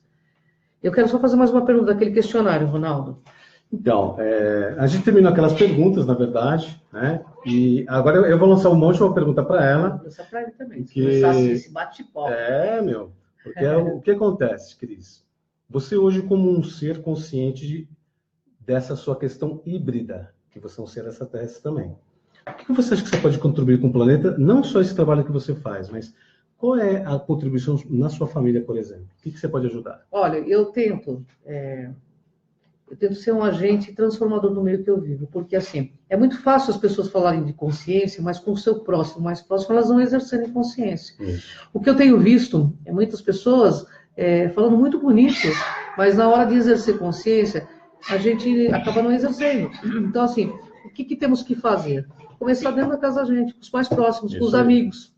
Eu quero só fazer mais uma pergunta daquele questionário, Ronaldo. Então, a gente terminou aquelas perguntas, na verdade, né? E agora eu vou lançar uma última pergunta para ela. Vou lançar para ele também. Que... esse bate-papo. Porque o que acontece, Cris? Você hoje, como um ser consciente dessa sua questão híbrida, que você é um ser extraterrestre também, o que você acha que você pode contribuir com o planeta? Não só esse trabalho que você faz, mas qual é a contribuição na sua família, por exemplo? O que você pode ajudar? Olha, eu tento ser um agente transformador no meio que eu vivo, porque assim, é muito fácil as pessoas falarem de consciência, mas com o seu próximo, mais próximo, elas não exercerem consciência. Isso. O que eu tenho visto é muitas pessoas falando muito bonito, mas na hora de exercer consciência, a gente acaba não exercendo. Então, assim, o que temos que fazer? Começar dentro da casa da gente, com os mais próximos, com os amigos.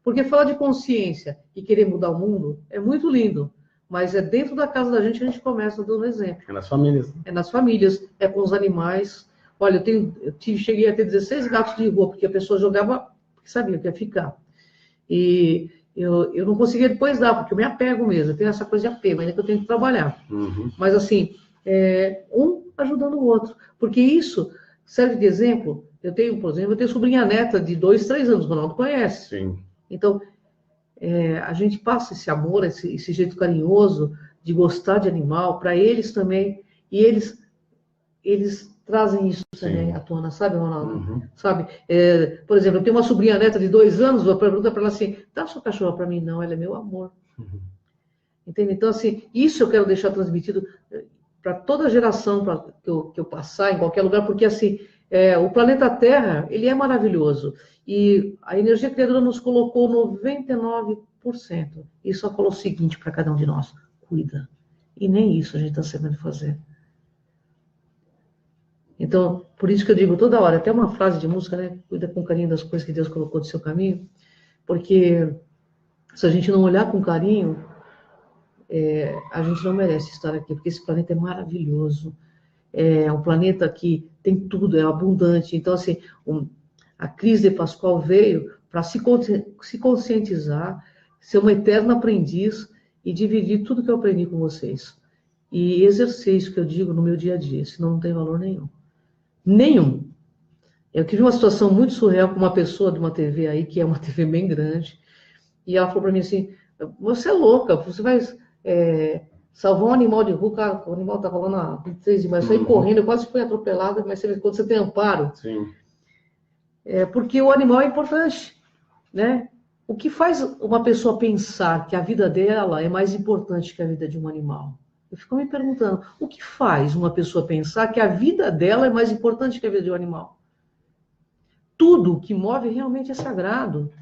Porque falar de consciência e querer mudar o mundo é muito lindo, mas é dentro da casa da gente que a gente começa dando exemplo. É nas famílias. É nas famílias, é com os animais. Olha, cheguei a ter 16 gatos de rua, porque a pessoa jogava, porque sabia que ia ficar. E eu não conseguia depois dar, porque eu me apego mesmo. Eu tenho essa coisa de apego, ainda que eu tenho que trabalhar. Uhum. Mas assim, um ajudando o outro. Porque isso serve de exemplo. Por exemplo, eu tenho sobrinha neta de 2, 3 anos, o Ronaldo conhece. Sim. Então, a gente passa esse amor, esse jeito carinhoso de gostar de animal para eles também. E eles trazem isso também à tona, sabe, Ronaldo? Uhum. Sabe? Por exemplo, eu tenho uma sobrinha neta de 2 anos, eu pergunto para ela assim, dá sua cachorra para mim? Não, ela é meu amor. Uhum. Entende? Então, assim, isso eu quero deixar transmitido para toda geração que eu passar em qualquer lugar, porque, assim, o planeta Terra, ele é maravilhoso. E a energia criadora nos colocou 99%. E só falou o seguinte para cada um de nós, cuida. E nem isso a gente está sabendo fazer. Então, por isso que eu digo toda hora, até uma frase de música, né? Cuida com carinho das coisas que Deus colocou do seu caminho, porque se a gente não olhar com carinho, a gente não merece estar aqui, porque esse planeta é maravilhoso, é um planeta que tem tudo, é abundante. Então, assim, a crise de Pascoal veio para se conscientizar, ser uma eterna aprendiz e dividir tudo que eu aprendi com vocês. E exercer isso que eu digo no meu dia a dia, senão não tem valor nenhum. Nenhum. Eu tive uma situação muito surreal com uma pessoa de uma TV aí, que é uma TV bem grande, e ela falou para mim assim, você é louca, você vai salvar um animal de rua, cara, o animal estava lá na 23 de maio, eu saí correndo, eu quase fui atropelada, mas quando você tem amparo, Sim. Porque o animal é importante, né? O que faz uma pessoa pensar que a vida dela é mais importante que a vida de um animal? Eu fico me perguntando, o que faz uma pessoa pensar que a vida dela é mais importante que a vida de um animal? Tudo que move realmente é sagrado.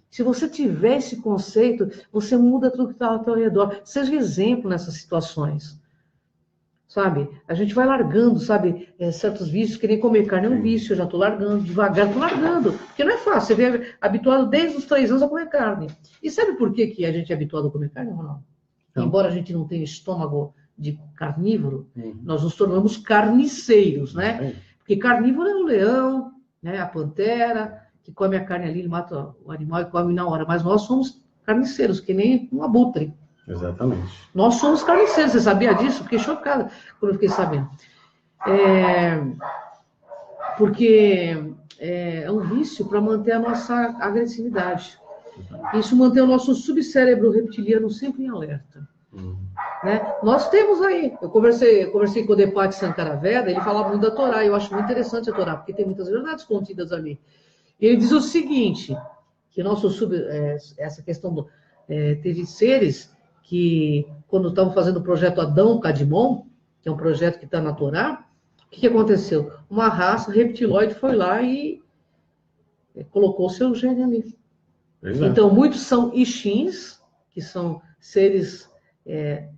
Se você tiver esse conceito, você muda tudo que está ao seu redor. Seja exemplo nessas situações. Sabe? A gente vai largando, sabe? Certos vícios, que nem comer carne é um vício, eu já estou largando, devagar estou largando. Porque não é fácil, você vem habituado desde os 3 anos a comer carne. E sabe por que a gente é habituado a comer carne, Ronaldo? Embora a gente não tenha estômago de carnívoro, nós nos tornamos carniceiros, né? Porque carnívoro é o leão, né? A pantera, que come a carne ali, ele mata o animal e come na hora. Mas nós somos carniceiros, que nem um abutre. Exatamente. Nós somos carniceiros, você sabia disso? Fiquei chocada quando eu fiquei sabendo. Porque é um vício para manter a nossa agressividade. Isso mantém o nosso subcérebro reptiliano sempre em alerta. Né? Nós temos aí, eu conversei com o Depati Sankaraveda, ele fala muito da Torá, eu acho muito interessante a Torá, porque tem muitas verdades contidas ali. E ele diz o seguinte, que essa questão teve seres que, quando estavam fazendo o projeto Adão Kadmon, que é um projeto que está na Torá, o que aconteceu? Uma raça reptiloide foi lá e colocou o seu gene ali. Exato. Então, muitos são Ixins, que são seres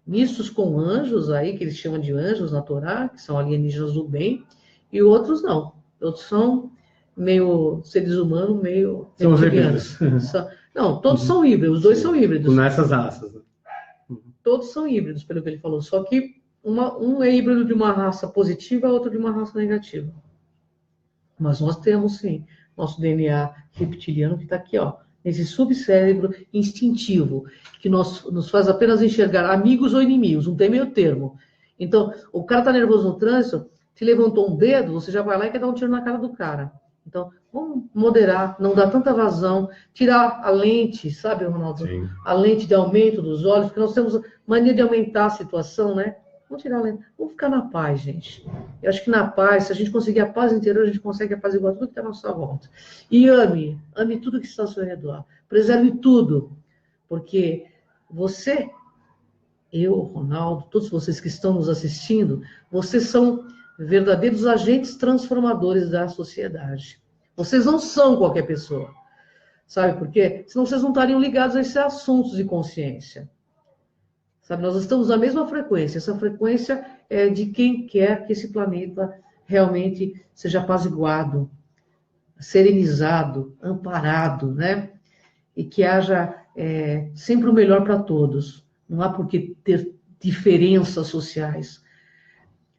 mistos com anjos, aí, que eles chamam de anjos na Torá, que são alienígenas do bem, e outros não. Outros são meio seres humanos, meio reptilianos. Não, todos são híbridos, os dois são híbridos. Nessas raças. Todos são híbridos, pelo que ele falou. Só que um é híbrido de uma raça positiva, outro de uma raça negativa. Mas nós temos, sim, nosso DNA reptiliano que está aqui, ó, nesse subcérebro instintivo, que nos faz apenas enxergar amigos ou inimigos, não tem meio termo. Então, o cara está nervoso no trânsito, te levantou um dedo, você já vai lá e quer dar um tiro na cara do cara. Então, vamos moderar, não dar tanta vazão, tirar a lente, sabe, Ronaldo? Sim. A lente de aumento dos olhos, porque nós temos mania de aumentar a situação, né? Vamos tirar a lente. Vamos ficar na paz, gente. Eu acho que na paz, se a gente conseguir a paz interior, a gente consegue apaziguar tudo que está à nossa volta. E ame tudo que está ao seu redor. Preserve tudo. Porque você, eu, Ronaldo, todos vocês que estão nos assistindo, vocês são verdadeiros agentes transformadores da sociedade. Vocês não são qualquer pessoa. Sabe por quê? Senão vocês não estariam ligados a esses assuntos de consciência. Sabe, nós estamos na mesma frequência. Essa frequência é de quem quer que esse planeta realmente seja apaziguado, serenizado, amparado, né? E que haja sempre o melhor para todos. Não há por que ter diferenças sociais.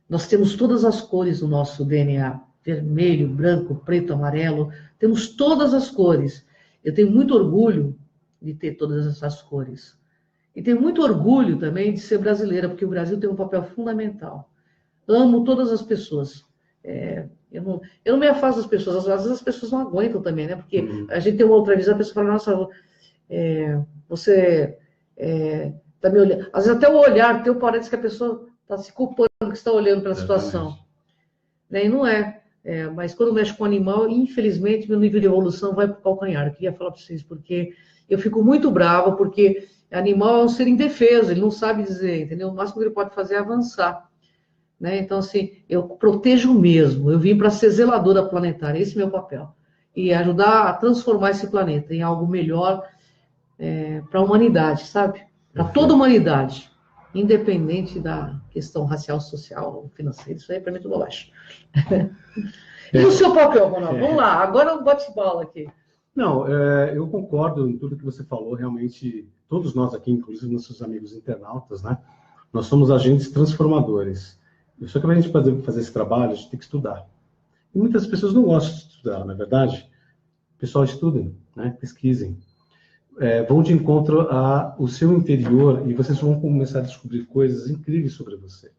Nós temos todas as cores no nosso DNA. Vermelho, branco, preto, amarelo. Temos todas as cores. Eu tenho muito orgulho de ter todas essas cores. E tenho muito orgulho também de ser brasileira, porque o Brasil tem um papel fundamental. Amo todas as pessoas. Eu não me afasto das pessoas. Às vezes as pessoas não aguentam também, né? Porque a gente tem uma outra visão, a pessoa fala, nossa, você está me olhando. Às vezes até o olhar teu parece que a pessoa está se culpando que está olhando para a situação. Né? E não é. Mas quando mexe com o animal, infelizmente, meu nível de evolução vai para o calcanhar. Eu queria falar para vocês, porque eu fico muito brava, porque animal é um ser indefeso, ele não sabe dizer, entendeu? O máximo que ele pode fazer é avançar. Né? Então, assim, eu protejo mesmo. Eu vim para ser zeladora planetária, esse é meu papel. E ajudar a transformar esse planeta em algo melhor para a humanidade, sabe? Para toda a humanidade. independente da questão racial, social, financeira. Isso aí para mim é tudo bobagem. E o seu papel, Ronaldo? Vamos lá, agora um bate-bola aqui. Não, eu concordo em tudo que você falou. Realmente, todos nós aqui, inclusive nossos amigos internautas, né? Nós somos agentes transformadores. Só que para a gente fazer esse trabalho, a gente tem que estudar. E muitas pessoas não gostam de estudar, não é verdade? Pessoal, estudem, né? Pesquisem. Vão de encontro ao seu interior e vocês vão começar a descobrir coisas incríveis sobre você.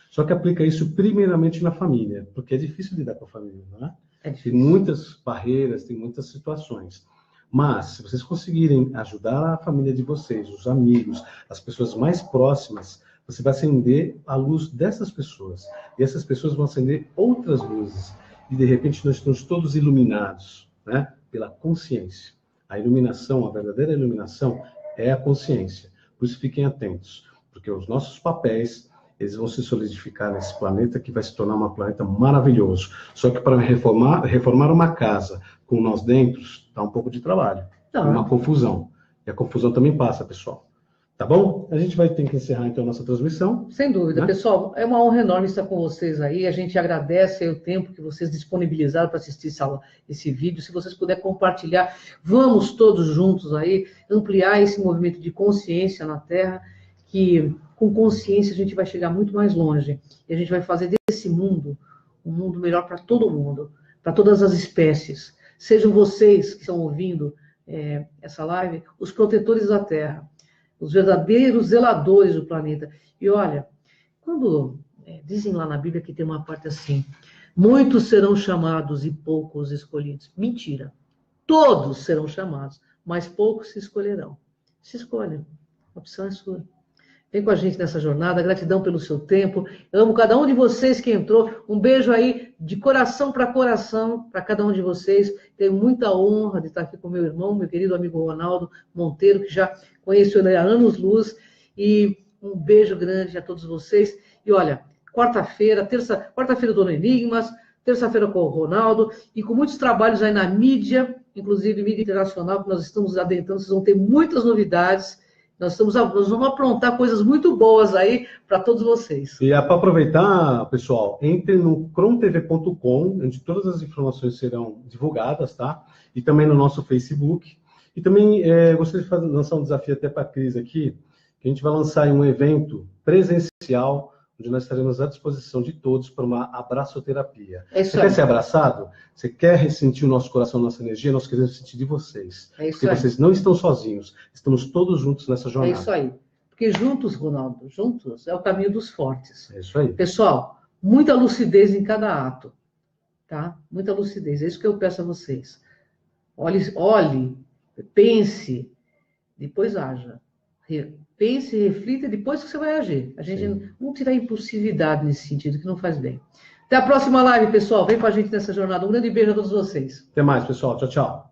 Só que aplica isso primeiramente na família, porque é difícil lidar com a família, não é? Tem muitas barreiras, tem muitas situações. Mas, se vocês conseguirem ajudar a família de vocês, os amigos, as pessoas mais próximas, você vai acender a luz dessas pessoas. E essas pessoas vão acender outras luzes. E, de repente, nós estamos todos iluminados, né? Pela consciência. A iluminação, a verdadeira iluminação, é a consciência. Por isso, fiquem atentos. Porque os nossos papéis, eles vão se solidificar nesse planeta que vai se tornar um planeta maravilhoso. Só que para reformar uma casa com nós dentro, dá um pouco de trabalho. Tá. Uma confusão. E a confusão também passa, pessoal. Tá bom? A gente vai ter que encerrar, então, a nossa transmissão. Sem dúvida. Né? Pessoal, é uma honra enorme estar com vocês aí. A gente agradece aí o tempo que vocês disponibilizaram para assistir esse vídeo. Se vocês puderem compartilhar, vamos todos juntos aí ampliar esse movimento de consciência na Terra, que com consciência a gente vai chegar muito mais longe. E a gente vai fazer desse mundo um mundo melhor para todo mundo, para todas as espécies. Sejam vocês que estão ouvindo essa live, os protetores da Terra, os verdadeiros zeladores do planeta. E olha, quando dizem lá na Bíblia que tem uma parte assim, muitos serão chamados e poucos escolhidos. Mentira. Todos serão chamados, mas poucos se escolherão. Se escolhem. A opção é sua. Vem com a gente nessa jornada, gratidão pelo seu tempo. Eu amo cada um de vocês que entrou. Um beijo aí de coração para cada um de vocês. Tenho muita honra de estar aqui com meu irmão, meu querido amigo Ronaldo Monteiro, que já conheço ele há anos-luz. E um beijo grande a todos vocês. E olha, quarta-feira eu estou no Enigmas, terça-feira com o Ronaldo, e com muitos trabalhos aí na mídia, inclusive mídia internacional, que nós estamos adentrando. Vocês vão ter muitas novidades. Nós vamos aprontar coisas muito boas aí para todos vocês. E para aproveitar, pessoal, entre no crontv.com, onde todas as informações serão divulgadas, tá? E também no nosso Facebook. E também gostaria de lançar um desafio até para a Cris aqui, que a gente vai lançar um evento presencial, onde nós estaremos à disposição de todos para uma abraçoterapia. Você quer ser abraçado? Você quer ressentir o nosso coração, nossa energia? Nós queremos sentir de vocês. Porque vocês não estão sozinhos. Estamos todos juntos nessa jornada. É isso aí. Porque juntos, Ronaldo, juntos é o caminho dos fortes. É isso aí. Pessoal, muita lucidez em cada ato. Tá? Muita lucidez. É isso que eu peço a vocês. Olhe, pense, depois haja. Pense, reflita, depois que você vai agir. A gente não tirar impulsividade nesse sentido, que não faz bem. Até a próxima live, pessoal. Vem com a gente nessa jornada. Um grande beijo a todos vocês. Até mais, pessoal. Tchau, tchau.